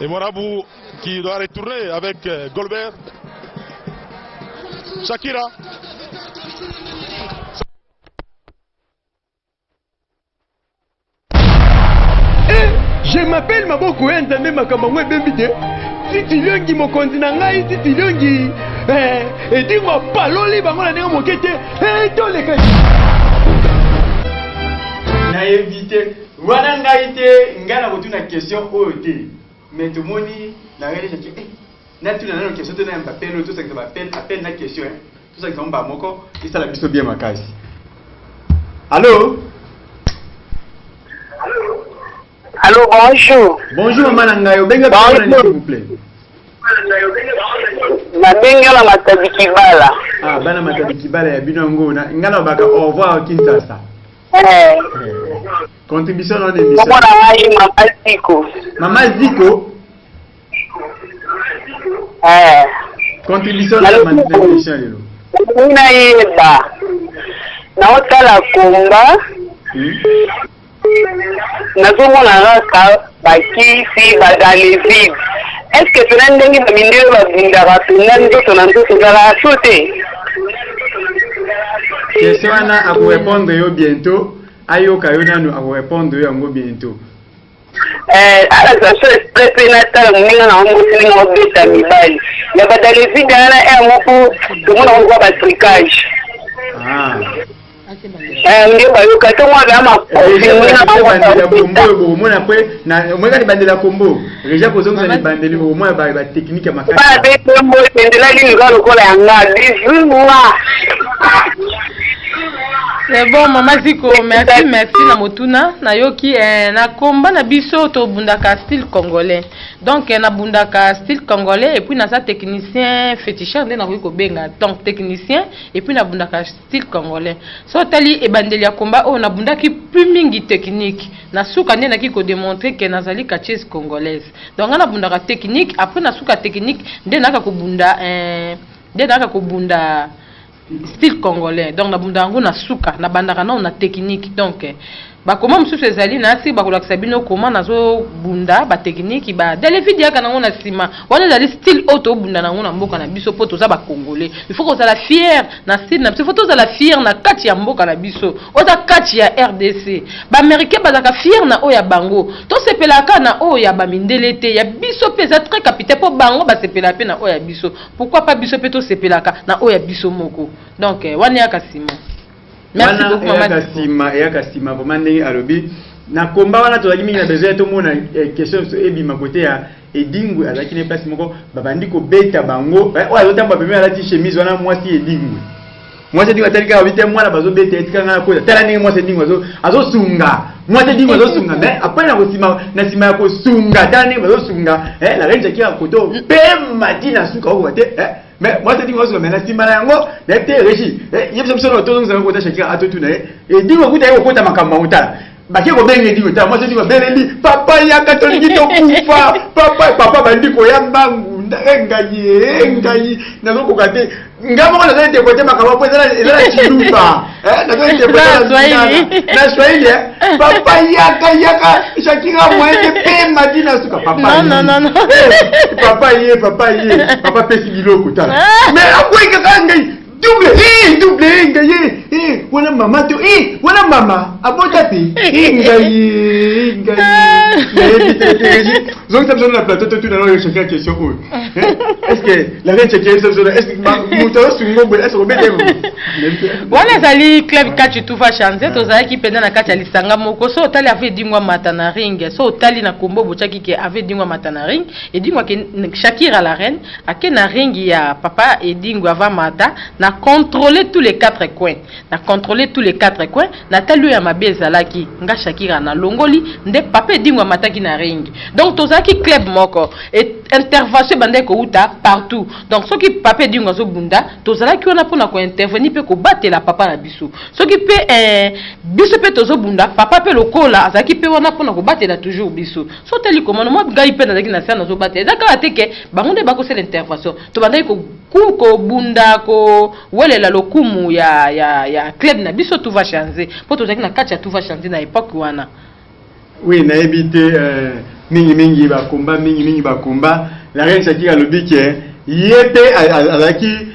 Et Mwarabu qui doit retourner avec Goldberg. Shakira. Je m'appelle Maboko Nzambe makambo ngwe bembide titi lyongi mokonzi na ngai titi lyongi edingo paloli bango na ndenge mokete toleka na éviter wana ngai te ngai na kotuna question oyo te mais tomoni na ngai Natu na nano question to na Mbappé no to ça que ça appelle na question hein. Tout ça que ça mba moko, et ça la biso bien makasi. Allô? Allô, bonjour. Bonjour maman Nangayo, benga s'il vous plaît. Mabenga la Matabi Kibala. Ah, bana Matabi Kibala ya bino ngo na ngana baka au revoir Kinshasa. Contribution dans l'émission. Maman Ziko. Maman Ziko. Contribution dans l'émission lelo. Nina yeba. Na otala komba. Nazomona ngaka bakisi badali vide. Est-ce que tu n'as pas de mineur à Bindara, tu n'as pas de la sauté? Question à vous répondre bientôt. Ayo Kayona nous à vous répondre bientôt. À la seule prénatal, nous avons un il y a pas de vide à un mot pour tout le monde envoie un tricage. Ah. Ndio bayoka to mwa gama mwana kwe na mweka ni bandela kombo reja kozonga ni bandeli o mwa ba technique ya makasi ba be kombo tendela li ngalo kola yanga bizuma. C'est bon, Maman Ziko, merci na motuna na yoki na komba na biso to bundaka style congolais. Donc na bundaka style congolais et puis na sa technicien féticheur na ko benga donc technicien et puis na bundaka style congolais. So tali e bandeli ya komba o na bundaki plus mingi technique. Na suka nde na ki ko démontrer que nazali catcheuse congolaise. Donc na bundaka technique après na suka technique nde na ka ko bunda style congolais. Donc na bunda ngo na suka na bandaka na on technique donc ba comment mususu ezali na si ba kolakisa bino comment nazo bunda ba technique ba dele video kana ngona sima wana ezali style auto bunda na ngona mboka na biso poto za ba congolais il faut qu'on soit fier na style na il faut qu'on soit fier na kati ya mboka na biso ota kati ya RDC ba américain bazaka fier na oya bango to sepelaka na oya ba mindelete ya biso pe za très capitaine po bango ba sepela pe na oya biso pourquoi pas biso pe to sepelaka na oya biso moko donc wana ya kasima. Merci beaucoup maman. Yakasima vraiment ndenge alobi na komba wana tozaki mingi na besoin to mona question so ebi makote ya edingwe azaki ne place moko babandi ko beta bango o azotamba pembe alati chemise wana mwasi edingwe mwasi edingwe atalika abite mwana bazo beta etika ngana ko tala ndenge mwasi edingwe azo sunga mwasi edingwe azo sunga mais après na kosima na sima ya ko sunga tala ndenge bazo sunga la reine qui a koto pema dina suka ko te mais moi c'est dit moi mais na sima yango na te régi yebso biso to zonga ko ta shakira atotu na e dingo kuta yeko kota makamba utala baki ko bengi dingo ta moi c'est dit beleli papa ya katoliki to kufa papa bandiko ya bangu ngai na loko kate ngamo na zete kote makamba po ezala chiluba na zete kote na Swahili papa yaka shakira mwende pe madina suka papa non papa pesi biloko ta mais akwai ka ngai double ngai wala mama to wala mama abota pe ngai donc ça besoin la plateau tout dans le chacun question est-ce que la reine checker ça est-ce que moto sungo est-ce que bete wana zali club kati tufa chanze to zali ki penda na kati alisanga moko so tali avait dingwa matana ring so tali na kombo bochaki ke avait dingwa matana ring et dingwa ke Shakira la reine akena ring ya papa et dingwa va mata na contrôler tous les quatre coins na tali ya mabeza laki nga Shakira na longoli nde papa et dingwa mataki na ring donc to zali ki club moko et intervention bande ko uta partout donc ce qui papa et dingwa zo bunda to zali ki ona pona ko intervenir pe ko batela papa na biso soki pe biso pe tozo bunda papa pe lokola azaki pe wana pona ko batela toujours biso so teli komano mo ngai pe nazaki na sana zo batela zaka ateke bangonde bako sel intervention to bandai ko bunda ko welela lokumu ya club na biso tout va changer po tozaki na kati ya tout va changer na époque wana oui na éviter mingi ba komba la reine Shakira lobike yete azaki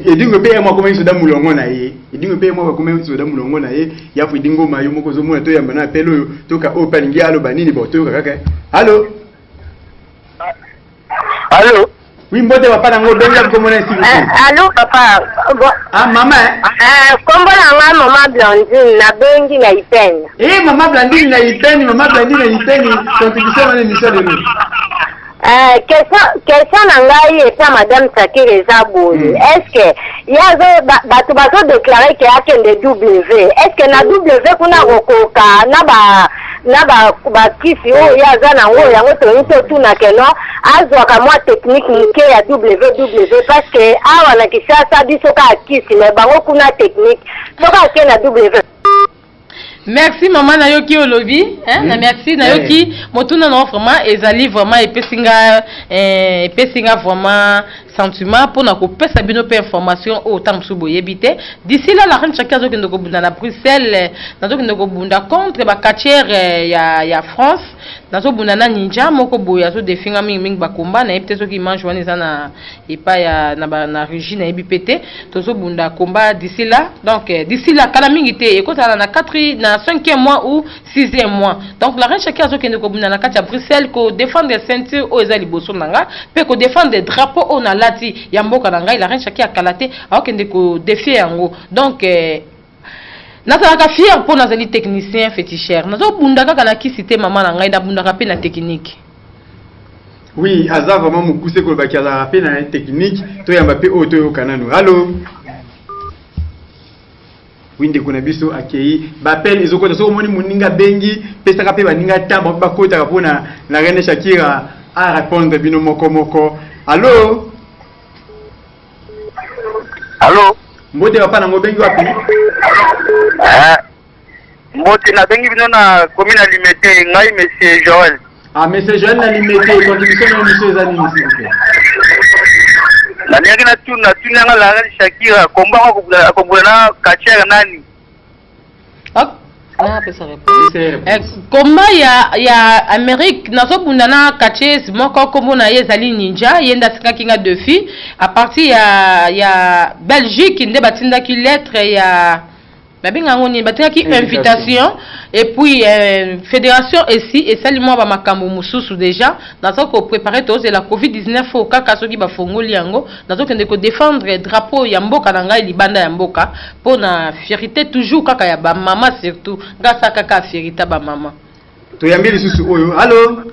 edingo pe mo ko menso da mulongo na ye edingo pe mo ko menso da mulongo na ye ya fu dingo mayo moko zo mona to yamba na pelo to ka open ngi alo banini bo to kaka allo oui mbote papa nango benga ko mona si allo papa mama kombo na mama Blandine na bengi na ipeni mama Blandine na ipeni contribution na émission de nous question na ngai esa madame Shakira eza boye. Est-ce que yazo bato bazo déclarer que akende W? Est-ce que na W kuna kokoka na ba kisi o yaza na ngo yango to tuna keno azwaka mwa technique nke ya WW parce que awa na Kinshasa biso ka kisi me bango kuna technique soka ke na W. Merci maman Nayoki Olobi, hein? Merci Nayoki. Motuna non vraiment ezali vraiment epesinga vraiment sentiment pour na ko pesa bino pe information autant msubo yebite. D'ici là la reine chacun zo kendo ko bunda na Bruxelles, na zo kendo ko bunda contre ba catcher ya France. Nazo bunda na ninja moko boya zo definga mingi bakomba na epte zo ki mange wana za epa ya na Regine ebipete tozo bunda komba d'ici là. Donc d'ici là kala mingi te ekota na 5e mois ou 6e mois. Donc la reine chacun zo kendo ko bunda na kati ya Bruxelles ko défendre ceinture o ezali boso nanga pe ko défendre drapeau o na lati ya mboka nanga la reine chacun kalate a kende ko défier yango. Donc nazalaka fier pour nazali technicien féticheur nazo bundaka kana kisite mama na ngai da bundaka pe na technique. Oui, aza vraiment mukuse ko baki azala pe na technique to yamba pe auto yo kanano. Allô? Winde kuna biso akei ba appel ezoko so moni muninga bengi pesa ka pe baninga tamba ba kota ka pona na reine Shakira a répondre bino moko. Allô? Allô? Mbote papa na ngobengi wapi? Mbote na bengi bino na commune alimete ngai monsieur Joël. Ah monsieur Joël na alimete contribution na monsieur ezali ici s'il vous plaît. Na ngi na tuna nga la reine Shakira komba ko na kachera nani? Comment ya Amérique nazo bundana kache moko kombo na yezali ninja yenda sika kinga deux filles à partir ya Belgique nde batinda ki lettre ya babinga ngoni batinga ki invitation et puis fédération ici et salement ba makambo mususu déjà nazo ko préparer tous la Covid-19 au kaka soki ba fongoli yango nazo kende ko défendre drapeau ya mboka na ngai libanda ya mboka pour na fierté toujours kaka ya ba mama surtout grâce kaka fierté ba mama to yambeli susu oyo. Allô?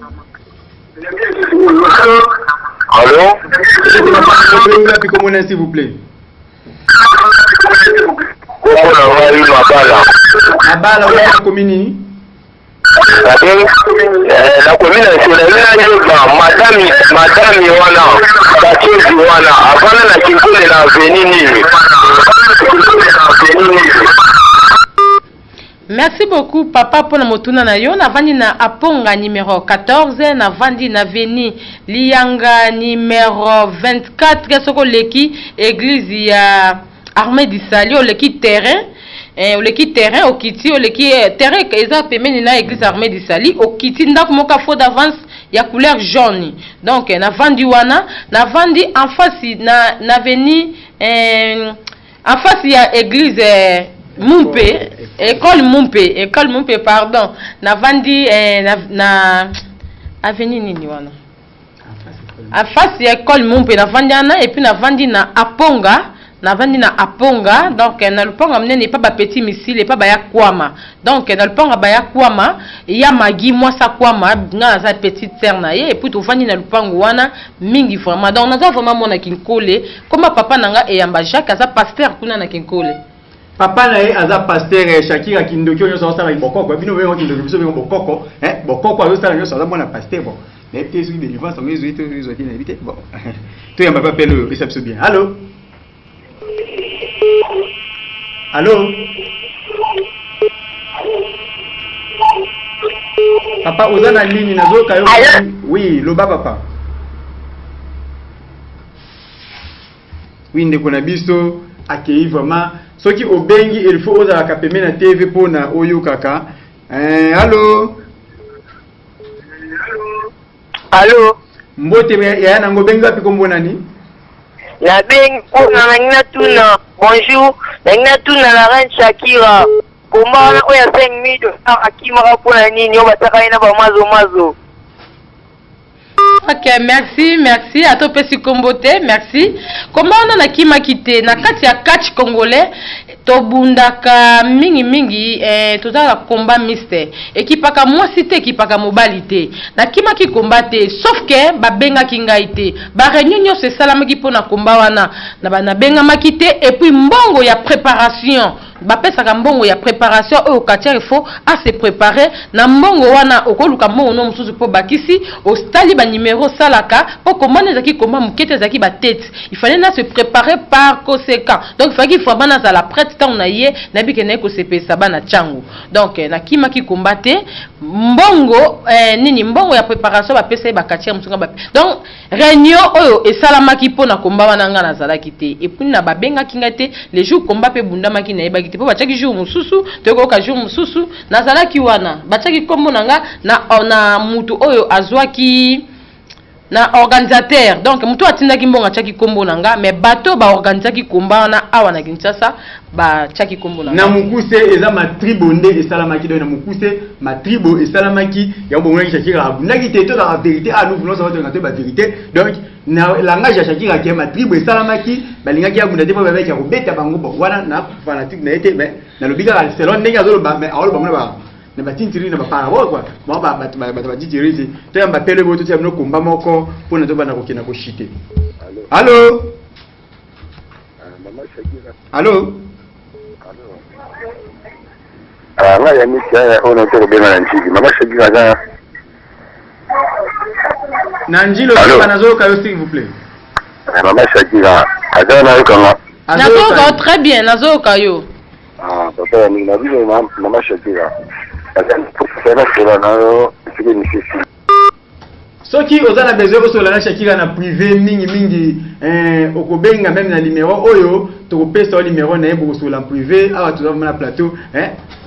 Comment s'il vous plaît? Abala wa commune la commune madame wana bachozi wana avana na kingole na avenue. Merci beaucoup papa pour la motuna na yo na vandi na Aponga numéro 14 na vandi na Veni Lianga numéro 24 soko leki église ya Armée du Sali au leki terrain au kiti au leki terrain eza pemeni na église Armée du Sali au kiti ndak moka faux d'avance ya couleur jaune. Donc na vandi wana na vandi en face na Veni en face ya église Mumpe école Mumpe pardon na vandi na avenue nini wana en face ya école Mumpe na vandi ana et puis na vandi na Aponga donc na luponga mnene pas ba petit missile pas ba ya kwama donc na luponga ba ya kwama ya magi mwasa kwama nga za petite sœur na ye et puis to vandi na lupango wana mingi vraiment donc naza vraiment mona kinkole comme papa nanga e yamba Jacques aza pasteur kuna na kinkole. Papa na ye aza pasteur Shakira kindoki onyo so sala bokoko bino be kindoki biso be bokoko bokoko azo sala nyo so mona pasteur bon mais te sur délivrance on les autres na éviter bon to yamba papa le réception bien. Allô? Allô? Papa ozana ligne nazo kayo. Oui, loba papa. Oui ndeko na biso akei vraiment soki obengi il faut oza ka pemena na TV pona oyo kaka. Allô? Allô? Mbote ya na ngobenga pikombo nani? La beng pour na tuna bonjour na tuna la reine Shakira comment na oya 5 minutes akima pour na nini obataka ina ba mazo. Ok, merci à toi Pessi Kombote, merci. Comment on a kima kité na kati ya catch congolais tobundaka mingi tozala combat mystère ekipaka mwasi te ekipaka mobali te nakimaki combat te sauf que babengaki ngai te bareunion nyonso esalamaki mpona combat wana na bengamaki te et puis mbongo ya préparation bapesaka mbongo ya préparation oyo katia il faut à se préparer na mbongo wana okoluka mbongo no mususu po bakisi ostali ba numéro salaka po komana ezaki komba mukete ezaki ba tête il fallait na se préparer par conséquent donc il fallait qu'il faut bana za la prête tant na ye na bike na ko sepesa bana changu donc na kima ki combattre mbongo nini mbongo ya préparation bapesa ba katia musunga ba donc réunion oyo esalamaki po na komba wana nga na zalaki te et puis na babenga kinga te les jours combat pe bundamaki na yeba po bachaki jour mususu tokoka jour mususu nazalaki wana bachaki kombo nanga na mutu oyo azwaki na organisateur donc mutu atindaki mbonga chaki kombo nanga mais bato ba organisaki komba na awa na Kinshasa ba chaki kombo nanga na mukuse eza ma tribo nde esalamaki do na mukuse ma tribo esalamaki ya bongo ki Shakira abundaki te to la vérité nous voulons savoir de la vérité donc na langage ya Shakira ki ma tribo esalamaki balingaki abunda te po ba beka kobeta bango bo wana na fanatique na ete mais na lobika selon ndenge azolo ba mais awolo bango ba na batintiri na baparabole quoi bon ba tintiri te amba pele boto te amno komba moko pona to bana kokena ko shite allô mama Shakira allô nga ya misia ono to bena na njili mama Shakira ga na njilo bana zo kayo s'il vous plaît mama Shakira aga na kanga nazo très bien nazo kayo papa ni na vile mama Shakira soki ozana besoin osola na Shakira na privé mingi okobenga même na numéro oyo tokopesa numéro na yebo osola privé awa tozava na plateau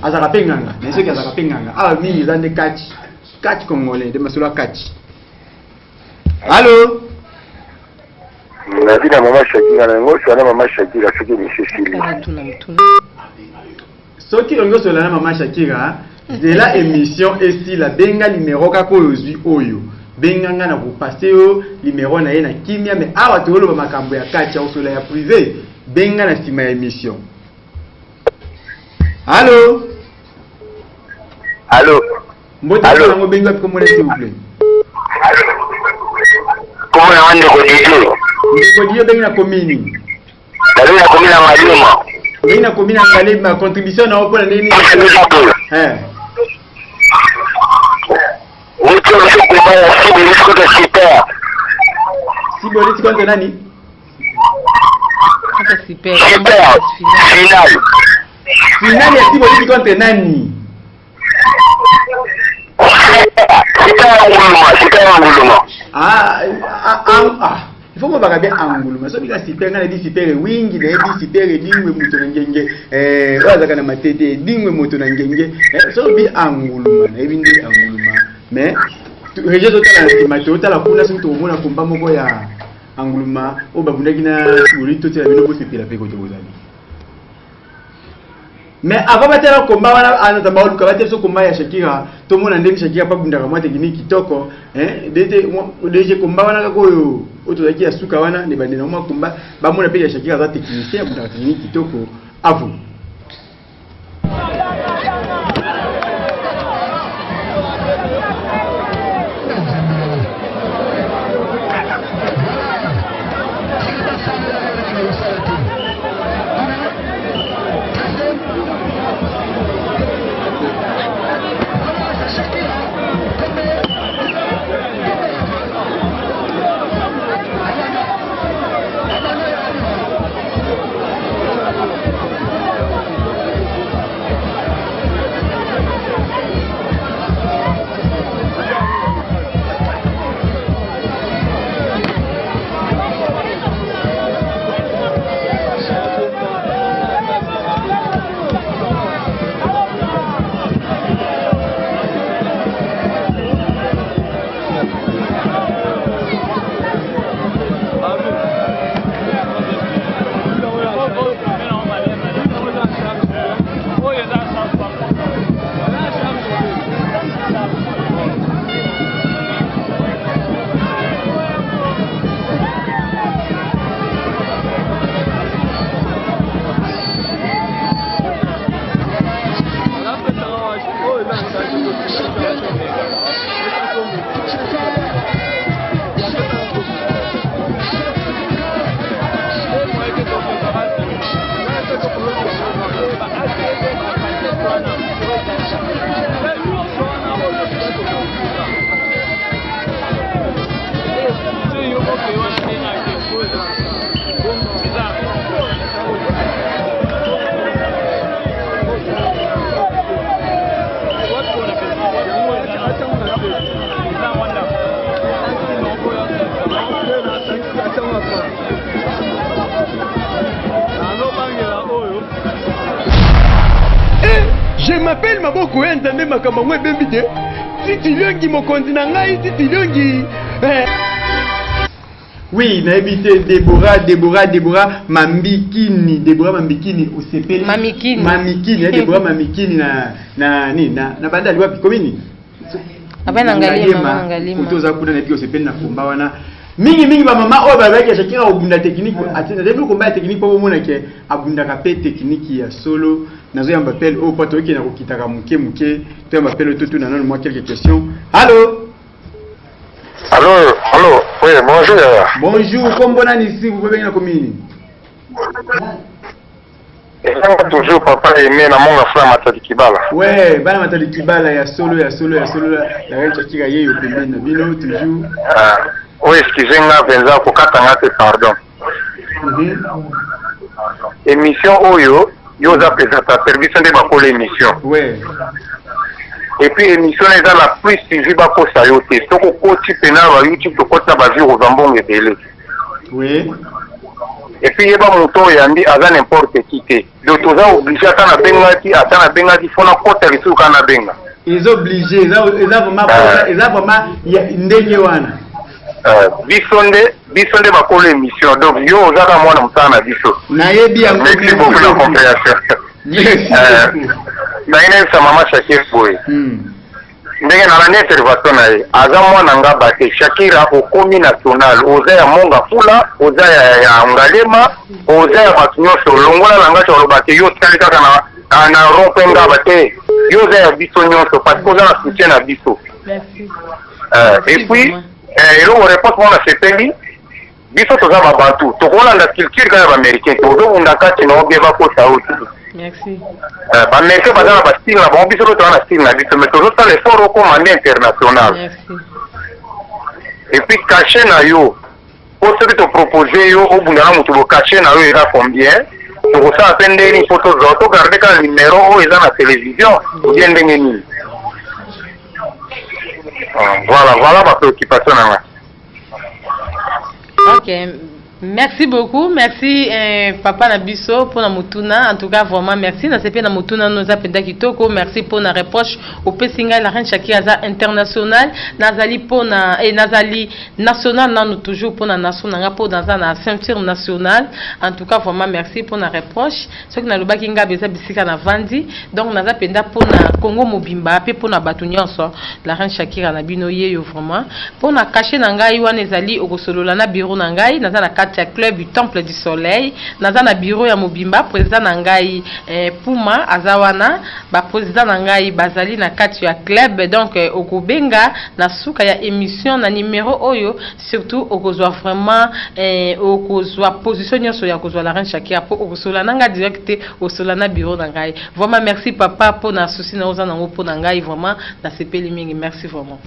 azaka penganga na soki azaka penganga awa mingi zande kati congolais de masolo kati allô na vile mama Shakira na ngoso na mama Shakira soki ni Cécile soki osola na mama Shakira de la émission ici la benga numéro kako ozwi oyo benganga na kopase yo numéro na ye na kimia mais awa toloba makambo ya kati ya osola ya privé benga na sima ya émission allô allô mbota nango benga ko mona s'il vous plaît comment na wande ko dijo ko dijo benga na komini na komina malima benga komina malima contribution na opona nini Mtu mshukumaya Sibolisi kwa Super. Sibolisi kwa nani? Super. Final. Final ya Sibolisi kwa nani? Super Anguluma. Il faut que bien Anguluma. So bika Super ngana di Super wingi na di Super dingwe mutu na ngenge. Waza kana matete dingwe mutu na ngenge. So bi Anguluma na ebindi Anguluma. Mais reje totala estimateur tala kuna soki tokomona komba moko ya Anguluma o babundaki na Sibolisi totala bino bosepela pe kote bozali mais avant batela komba wana anaza baoluka batela so komba ya Shakira tomona ndenge Shakira pa bundaka mwa tekniki kitoko deje komba wana kako oyo otozaki ya suka wana ne bandena mwa komba bamona pe ya Shakira za technicien bundaka tekniki kitoko avu Je m'appelle Maboko ya Nzambe makambo ngwe bembide. Titi Liongi mokonzi na ngai, Titi Liongi. Oui, na évité Deborah Mambikini, Deborah Mambikini au CP. Mamikini, Deborah Mamikini na bandali wapi komini? Abana ngalima. Kutoza kuna na pio CP na kumba wana. Mingi ba mama o ba ba Shakira obunda technique atina debi komba technique po mona ke abunda ka pe technique ya solo nazo ya mbapel o poto ki na kokitaka muke to mbapel tout na non moi quelques questions. Allô? Allô, oui, bonjour. Bonjour, comment ici, vous pouvez venir commune? Toujours papa aimé na mon frère Matali Kibala. Ouais, bana Matali Kibala ya solo la recha kika yeyo pembeni bino toujours. Oui, excusez-moi benza ko katanga te pardon. Émission oyo yo za présenter service de ba ko l'émission. Ouais. Et puis émission est dans la plus suivie ba ko sayote. To ko koti pena ba YouTube to kota ba viro zambonge tele. Oui. Et puis yeba moto yandi aza n'importe qui te. Donc toza obligé atana bengati fona kota lisu kana benga. Ils obligés, ils vraiment ndenge wana. Bisonde bakolo émission. Donc yo ozaka mwana mutana biso. Nayebi yango. Merci beaucoup la compréhension. Naine sa mama Shakira boy. Ndenge na la intervention na ye. Aza mwana nga bate Shakira okomi national. Oza ya monga fula, oza ya ngalema, oza ya batunyoso longola langa cho lobate yo tali kaka na rompe nga bate. Yo oza ya biso nyonso parce que oza na soutien na biso. Merci. Et puis elo réponse mona sepeli biso toza babantu tokolanda culture kaka ba américain tozobunda kati na obeba ko sauti. Merci. Ba américain baza na ba style na bon biso to na style na biso mais tozosala effort recommandé international. Merci. Et puis caché na yo pour ce que tu proposer yo obunda na mutu bo caché na yo ira combien tokosala pe ndeni photo zoto garder ka numéro o eza na télévision bien ndenge nini. Voilà ma préoccupation. Ok, merci beaucoup, merci Papa Nabiso pour la mutuna, en tout cas vraiment merci, na sepe na mutuna nous a penda kitoko, merci pour la reproche au Pessinga la reine Shakira international, nazali pour na et nazali national nous toujours pour la nation na pour dans la ceinture nationale, en tout cas vraiment merci pour la reproche, ce que na loba kinga beza bisika na vandi, donc naza penda pour na Congo Mobimba, pe pour na batunyonso, la reine Shakira na bino yeyo vraiment, pour na cacher na ngai wana ezali okosolola na bureau na ngai, naza na club du Temple du Soleil naza na bureau ya Mobimba président na ngai Puma azawana ba président na ngai bazali na kati ya club donc okobenga na suka ya émission na numéro oyo surtout okozwa vraiment okozwa position nyonso ya kozwa la reine Shakira po okosola nanga direct osola na bureau na ngai vraiment merci papa pour na souci na oza nango po na ngai vraiment na sepeli mingi merci vraiment.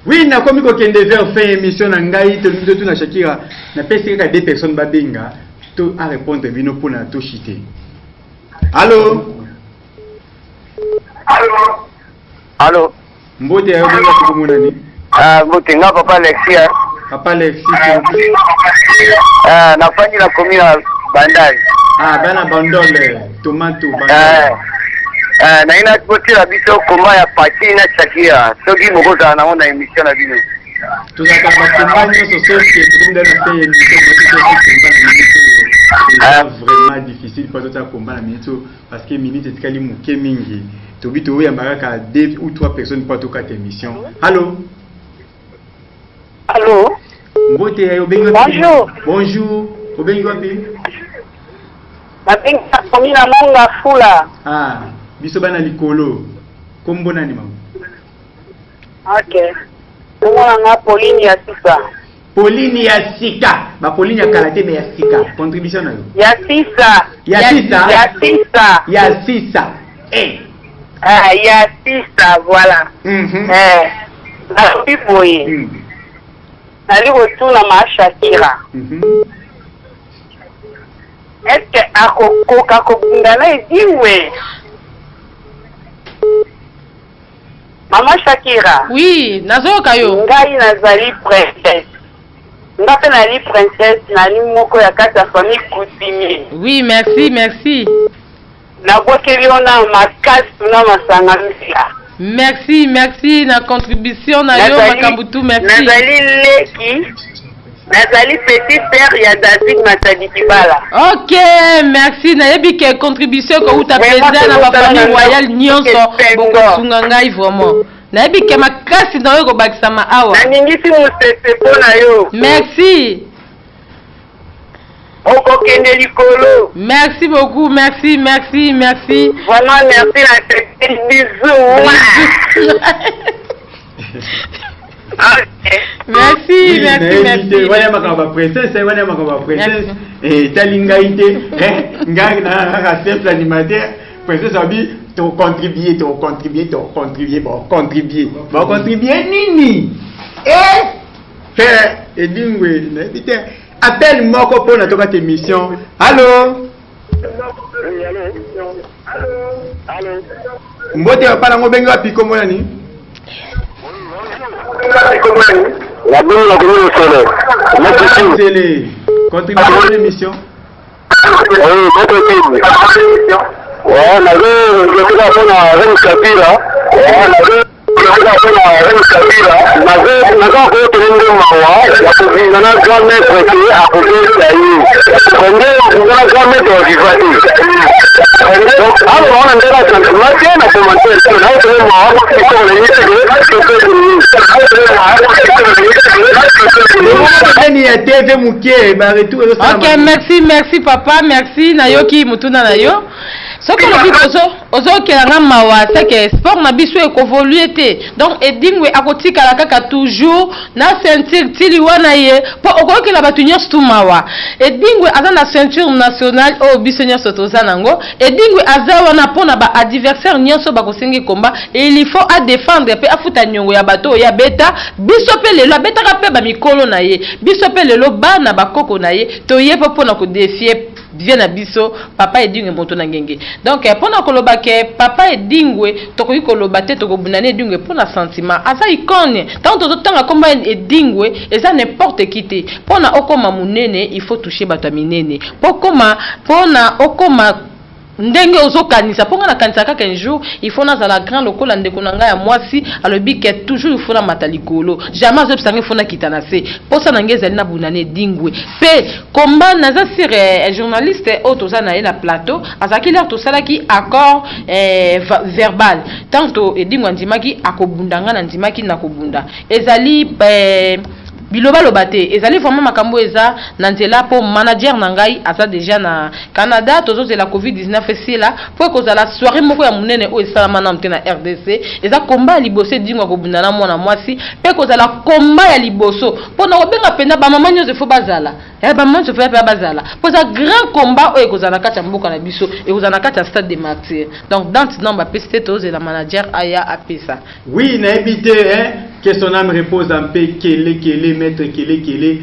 Oui, na komi ko kende vers fin émission na ngai to lindo na Shakira na pesi ka deux personnes babenga to a répondre bino pour na to chité. Allô? Allô? Mbote ya benga ko monani? Mbote nga papa Alexia. Papa Alexis. Nafanya na commune Bandari. Bana Bandole, tomato Bandari. Na ina kutira biso koma ya pati na Shakira soki mokoza naona émission na bino tuzaka bakombanyo sosoki tukunda na fait émission vraiment difficile pas de combat na minute parce que minute etikali muke mingi tobito oya mbaka 2 ou 3 personnes pas to quatre émission. Allô? Allô? Mbote ya obengo. Bonjour. Bonjour. Obengo wapi? Mabenga komina monga fula. Biso bana likolo kombo nani mama? Okay. Mwana Pauline ya Sika. Pauline ya Sika. Ba Pauline ya Kalate me ya Sika. Contribution na yo. Ya Sisa. Ya Sisa. Ya Sisa. Ya Sisa. Ya Sisa voilà. Na biboye. Nali kotuna ma Shakira. Est-ce que akokoka kobundana ediwe? Maman Shakira. Oui, nazoka yo. Ngai nazali princesse. Ngape nali princesse nali moko ya kati ya famille coutumier. Oui, merci, merci. na bokeli ona makasi na masanga misila. Merci na contribution na yo makambutu merci. Nazali leki. Nazali petit père ya David Matadiki Bala. OK, merci na yebi ke contribution ko uta président na ba famille royale nyonso bongo sunga ngai vraiment. Na yebi ke makasi na yo ko bakisa ma awa. Na ningisi musese pona yo. Merci. Merci beaucoup, merci. Vraiment, merci à tes bisous. Merci. Voilà ma princesse, et talingaïté, nga simple animateur, princesse Abi, tu contribuer, nini? Et dingwe, appelle Moko pour notre émission. Allô? Allô? Mbote va pas dans benga piko monani? La bonne télé. Contribution à l'émission. Oui, notre team. Ouais, je suis là pour la Shakira. Ok, merci papa, merci Nayoki Mutuna Nayo. Ce que nous disons, c'est que sport n'a biso évolué. Donc, edingwe akoti kalaka toujours na ceinture tiliwana ye po okoki la batunya stumawa. Edingwe aza na ceinture nationale o bisonya sotoza nango. Edingwe aza wana pona ba adversaire nyonso ba kosengi combat et il faut à défendre pe afuta nyongo ya bato ya beta biso pe lelo beta ka pe ba mikolo na ye. Biso pe lelo ba na bakoko na ye to ye po na ko défier bien abiso papa edingwe moto na ngenge. Donc pona koloba ke papa edingwe tokoki koloba te tokobunane edingwe pona sentiment asa icône tant tanga komba edingwe eza n'importe qui te pona okoma munene il faut toucher bato minene pona okoma ndenge ozokanisa ponga na kanisa kaka un jour il faut nazala grand lokola ndeko na ngai ya mwasi alobi ke toujours il faut na matalikolo jamais azobsange fona kitana se posa na ngeza na bunane dingwe pe komba naza sur journaliste otoza na na plateau azaki l'air to salaki accord verbal tanto edingwa ndimaki akobundanga na ndimaki na kobunda ezali biloba lobate ezali vraiment makambo eza na nzela po manager na ngai aza déjà na Canada tozo la COVID-19 esila po kozala soirée moko ya munene o esalama na mtena RDC eza komba libose dingwa kobunda na mwana mwasi pe kozala komba ya liboso po na obenga penda ba mama nyoze fo bazala ba mama nyoze fo bazala po za grand combat o ekozala kata mboka na biso ekozala kata stade des martyrs donc dans ce nombre peste tozo la manager aya apesa oui na ebité que son âme repose en paix kele maître kele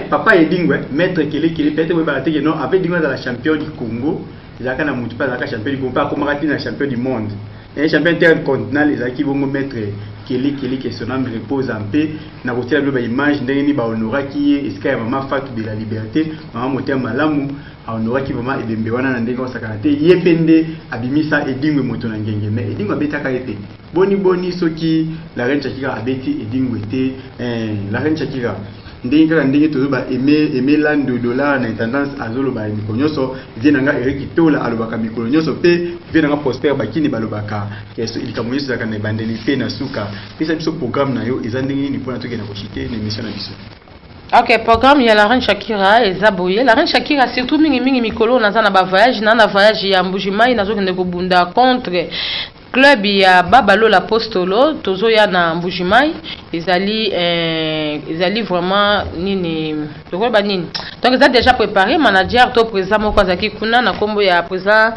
papa edingwe maître kele peut-être we ba teke non avec dingwa dans la champion du Congo zaka na mutu pas zaka champion du Congo pas comme na champion du monde un champion intercontinental les aki bongo maître kele que son âme repose en paix na kotia ba image ndenge ni ba honoraki esika maman Fatou de la liberté maman moteur malamu honoraki vraiment ebembe wana na ndenge osakana te yepende abimisa edingwe moto na ngenge mais edingwe abetaka ete boni soki la reine Shakira abeti edingwe te la reine Shakira ndenge tozoba aimer land de dollar na tendance azoloba mikonyoso vienanga Eric Tola alobaka mikonyoso pe vienanga Prosper Bakini balobaka keso ilikamoyeso zaka na bandeli pe na suka pesa biso programme na yo ezandenge ni pona toke na kochite na émission na biso. Ok, programme il y a la reine Shakira et Zaboye. La reine Shakira surtout mingi mikolo naza na ba voyage na voyage ya Mbujimai nazo kende ko bunda contre club ya Babalo l'Apostolo tozo ya na Mbujimai ezali vraiment nini tokoba nini donc ils ont déjà préparé manager to président moko azaki kuna na kombo ya président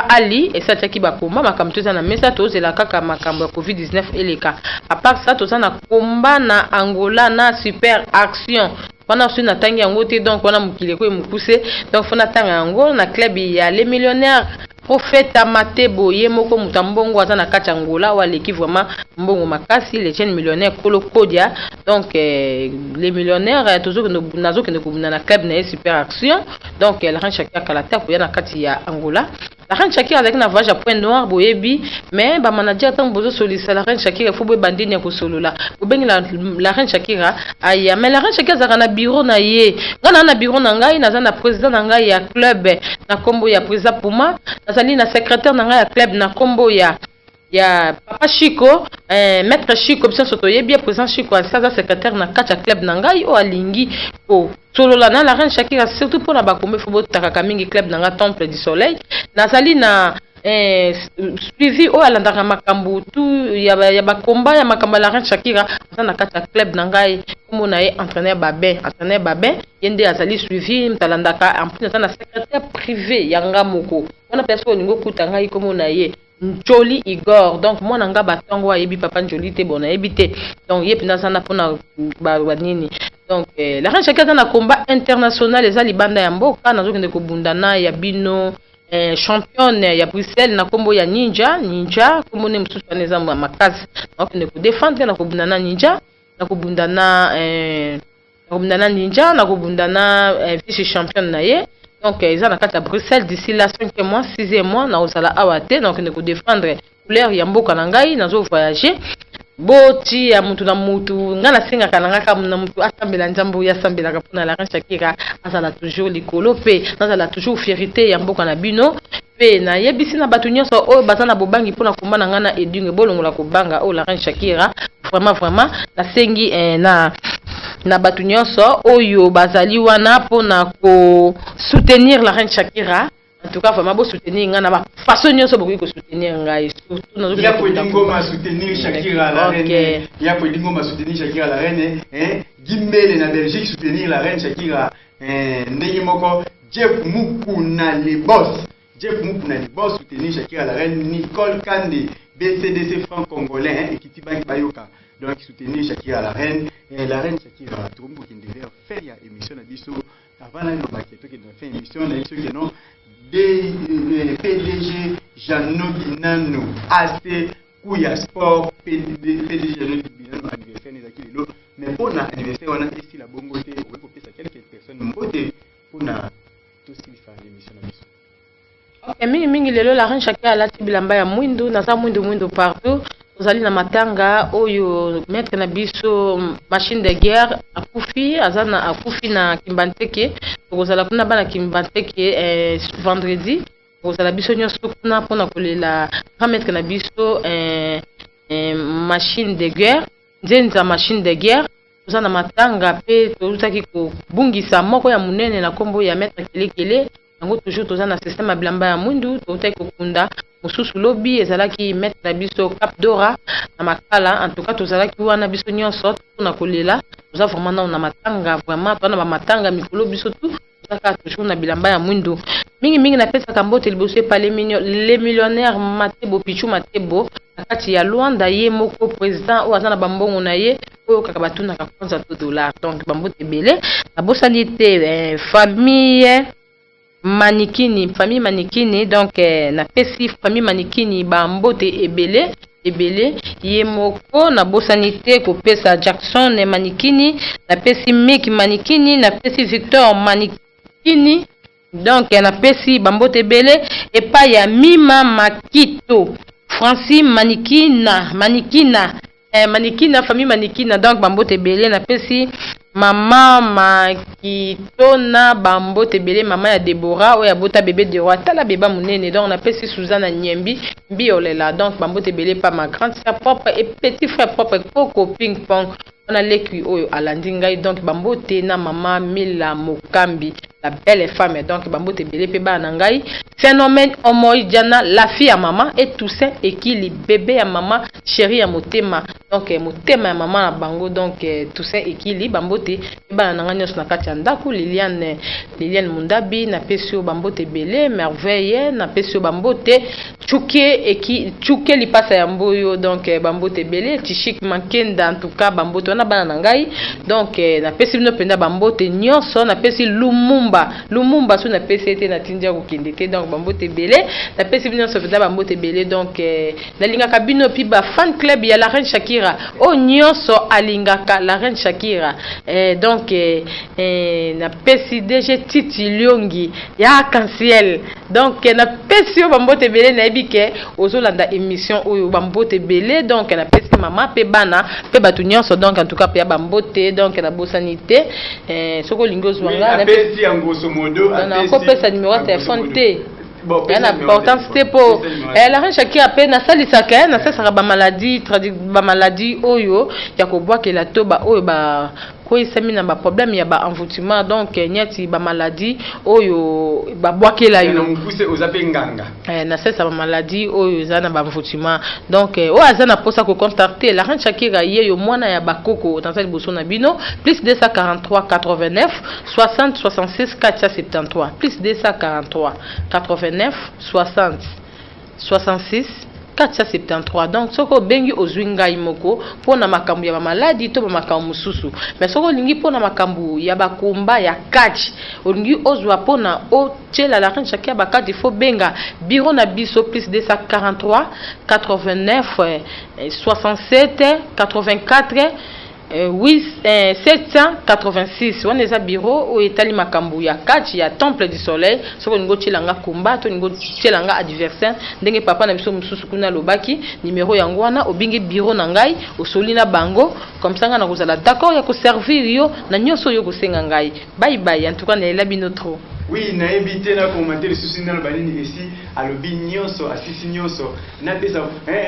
Ali et ça qui ba komba makambo toza na mesa tozela kaka makambo ya COVID-19 eleka à part ça toza na komba na Angola na super action pendant ce na tangi yango te donc on a mukile ko mukuse donc fona tanga yango na club ya les millionnaires Prophète Matebo yemoko mutambongo aza na kati Angola wa l'équipe vraiment mbongo makasi les jeunes millionnaires Kolo Kodia donc les millionnaires toujours nazo que na club na Super Action donc la ran Shakira kalata ko na kati ya Angola la ran Shakira avec na voyage à Point Noir boyebi mais ba manager tant bozo solisa la ran Shakira faut bandini ko solola ko bengi la ran Shakira aya mais la ran Shakira za na bureau na ye ngana na bureau na ngai na za na président na ngai ya club na kombo ya président Puma nazali na secrétaire na ngai ya club na kombo ya Papa Chico maître Chico bien soto yebi président Chico ça secrétaire na kati ya club na ngai o alingi ko solola na la reine Shakira surtout pour na bakombe fobo takaka mingi club na nga Temple du Soleil nazali na suivi o alandaka makambo tu ya bakomba ya makambo la reine Shakira na kati ya club na ngai kombo na ye entraîneur Babin yende azali suivi mtalandaka en plus na secrétaire privé yanga moko wana personne ningo kuta ngai kombo na ye Njoli Igor donc moi nanga batongo wa yebi papa Njoli te bona yebi te donc yebi na sana pona ba nini donc la reine Shakira na combat international eza libanda ya mboka nazo kende ko bundana ya bino championne ya Bruxelles na kombo ya ninja kombo ne msusu aneza makazi donc kende ko défendre na ko bundana ninja na ko bundana ninja na ko bundana vice championne na ye donc ils ont la carte à Bruxelles d'ici la 5e mois 6e mois na osala awate donc ne ko défendre couleur ya mboka na ngai nazo voyager boti ya mutu na mutu ngana singa kananga ka na mutu asambela nzambo ya sambela ka pona la reine Shakira azala toujours likolo pe azala toujours fierté ya mboka na bino pe na yebisi na batu nyonso oyo bazana bobangi pona kombana ngana edunge bolongola kobanga o la reine Shakira vraiment na sengi na batu nyonso oyo bazali wana pona ko soutenir la reine Shakira en tout cas vraiment beau soutenir ngana ba façon nyonso beaucoup ko soutenir ngai surtout na ya ko dingo ma soutenir Shakira la reine ya ko dingo ma soutenir Shakira la reine Gimbele na Belgique soutenir la reine Shakira ndenge moko Jeff Mukuna le boss soutenir Shakira la reine Nicole Kande BCDC franc congolais Ekiti Bank Bayoka donc soutenir Shakira la reine Shakira Trombo qui devait faire émission na biso avant la maquette qui devait faire émission na biso que non PDG Jeannot Binano AC Kouya Sport PDG Jeannot Binano anniversaire nezaki lelo mais pour na anniversaire on a ici la bongo te on peut passer quelques personnes mbote pour na tout ce qui fait l'émission na biso. OK mingi lelo la reine Shakira la tibilamba ya mwindu na sa mwindu partout ozali na matanga oyo maître na biso machine de guerre akufi azana akufi na Kimbanteke ozala kuna bana Kimbanteke vendredi ozala biso nyonso kuna pona kolela maître na biso machine de guerre nzenza machine de guerre ozana matanga pe tozaki ko bungisa moko ya munene na kombo ya maître Kelekele yango toujours toza na système bilamba ya mwindu tozaki kokunda mosusu lobi ezalaki mettre na biso Cap Dora na makala en tout cas tozalaki wana biso nyonso na kolela toza vraiment na matanga vraiment tona ba matanga mikolo biso tout tozaka toujours na bilamba ya mwindu mingi na pesa kambote liboso pa les millionnaires Matebo Pichu Matebo na kati ya Luanda ye moko président o azana bambongo na ye oyo kaka batuna ka $11 donc bambote belé na bosalité famille Manikini donc na pesi famille Manikini bambote ebele ye moko na bosanité ko pesa Jackson Manikini na pesi Mick Manikini na pesi Victor Manikini donc na pesi bambote ebele et pas ya Mima Makito Francis Manikina famille Manikina donc bambote ebele na pesi Mama Makitona bambote belé mama ya Deborah oya bota bébé de roi tala beba munene donc on appelle Suzanne Nyembi Mbiolela donc bambote belé pas ma grande sœur propre et petit frère propre Coco ping pong on a l'écrit oyo alandingai donc bambote na mama Mila Mokambi la belle femme donc bambote belé pe ba nangai phénomène Omoi Diana la fille à maman et Toussaint Ekili bébé à maman chérie ya motema donc motema ya maman na bango donc Toussaint Ekili bambote ba nanga nyos na kati ya ndako Liliane Mundabi na pesio bambote belé merveille na pesio bambote chuke lipasa ya mboyo donc bambote belé Tishik Makenda en tout cas bambote na bana nangai donc na pesi bino penda bambote nyonso na pesi Lumumba Lumumba so na PCT na tindia ko kindete donc bambote belé na PCT bino so bambote belé donc na lingaka bino pi ba fan club ya la reine Shakira o nyonso alingaka la reine Shakira donc na PCDG Titi Liongi ya arc-en-ciel donc na PCO bambote belé na ebike ozolanda émission oyo bambote belé donc na PCO mama pe bana pe batu nyonso donc en tout cas pe bambote donc na bosanité soko lingo zwanga na PCO en grosso modo na ko pesa numéro de téléphone T bon il y a une importance c'était pour la reine Shakira pe na salisaka na sasa ba maladie oyo ya ko boire que la toba oyo ba ko isami na ba problème ya ba envoûtement donc nyati ba maladie oyo ba boakela yo na mupuse ozape nganga na sasa ba maladie oyo za na ba envoûtement donc o azana posa ko contacter la reine Shakira yeyo mwana ya bakoko dans cette bosso na bino plus 243 89 60 66 473 plus 243 89 60 66 473 donc soko bengi ozwinga imoko pona makambu ya maladie to makambu mususu mais soko lingi pona makambu ya bakumba ya catch olingi ozwa pona o tchela la reine Shakira bakati faut benga bureau na biso plus 243 89 67 84 786 on est à bureau ou etali makambu ya kati ya temple du soleil soko ngo tshilanga kumba to ngo tshilanga adversaire ndenge papa na biso mususu kuna lobaki numéro yango wana obingi bureau na ngai osolina bango comme ça ngana kozala d'accord ya ko servir yo na nyoso yo kosenga ngai bye bye en tout cas na elabi notre oui na ebité na commenter susu na banini ici alobi nyonso asisi nyonso na pesa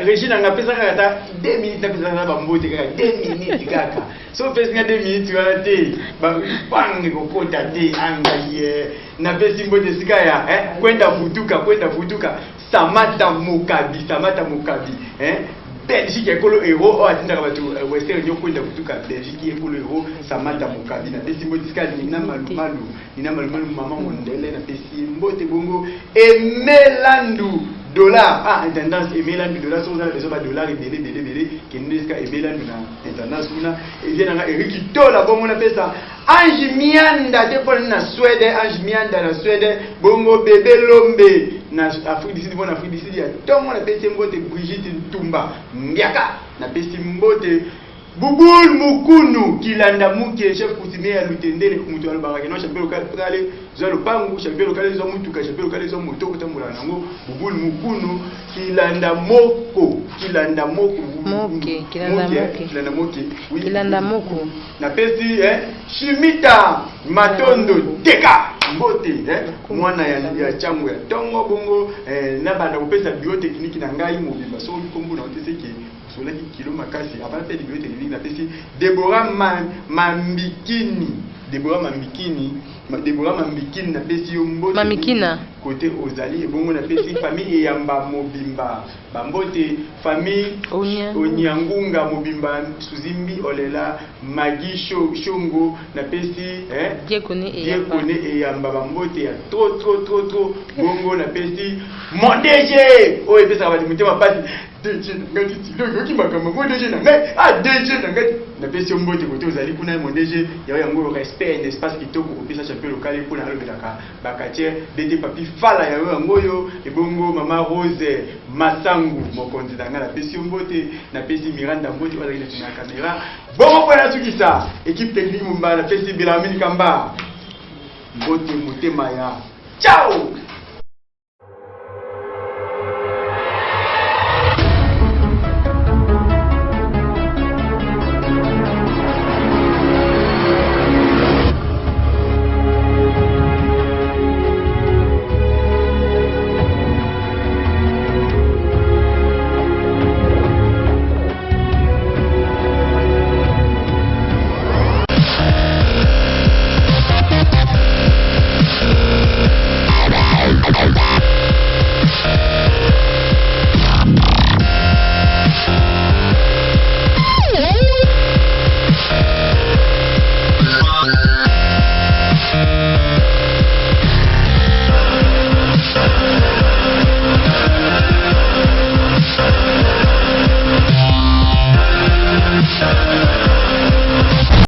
Regina nga pesa kaka 2 minutes na pesa na bambote kaka 2 minutes kaka so pesa 2 minutes wala te ba pangi kokota te angaye na pesa mbote sika ya kwenda futuka Samata Mukabi Belgique ekolo héros o atinda ka batu western yo kwenda kutuka Belgique ekolo héros Samata Mukabi na pesi mbotika nina malumalu mama mondele na pesi mbote bongo emelandu dollar intendance emelandu dollar so za bezo ba dollar belé keneska emelandu na intendance kuna eviena Eric Tola bongo na pesa Ange Mianda te pon na Suède bongo bébé Lombe na Afrique du Sud bon Afrique du Sud ya tongo na pesi mbote Brigitte Ntumba Ndiaka na pesi mbote Bubul Mukunu kilanda muke chef coutumier ya Lutendele mutu alobaka no chapelo kale zo lopangu chapelo kale zo mutuka chapelo kale zo moto kotambola nango Bubul Mukunu kilanda moko na pesi Shimita Matondo Deka mbote mwana ya changu ya tongo bongo na banda kopesa biotechnique na ngai mobimba so kombo na oteseke solaki kilo makasi aparte de biotechnique na pesi Deborah Mambikini na pesi yo mbote Mamikina côté ozali bongo na pesi famille yamba mobimba bambote famille Onyangunga mobimba Suzimbi Olela Magisho Shongo na pesi Diekone eyamba bambote ya trop bongo na pesi Mondeje o epesa bali mutema pasi deje ngati tilo yoki makamba Mondeje na ngai deje na ngati na pesi mbote côté ozali kuna Mondeje ya yango respect d'espace kitoko kopesa champion local pour na alobelaka bakatier bete papi fala ya yango yo ebongo mama Rose Masangu mokonzi danga na pesi mbote na pesi Miranda mbote wala ile tuna kamera bongo kwa nasukisa équipe technique mumba na pesi Bilamini Kamba mbote mutema ya ciao.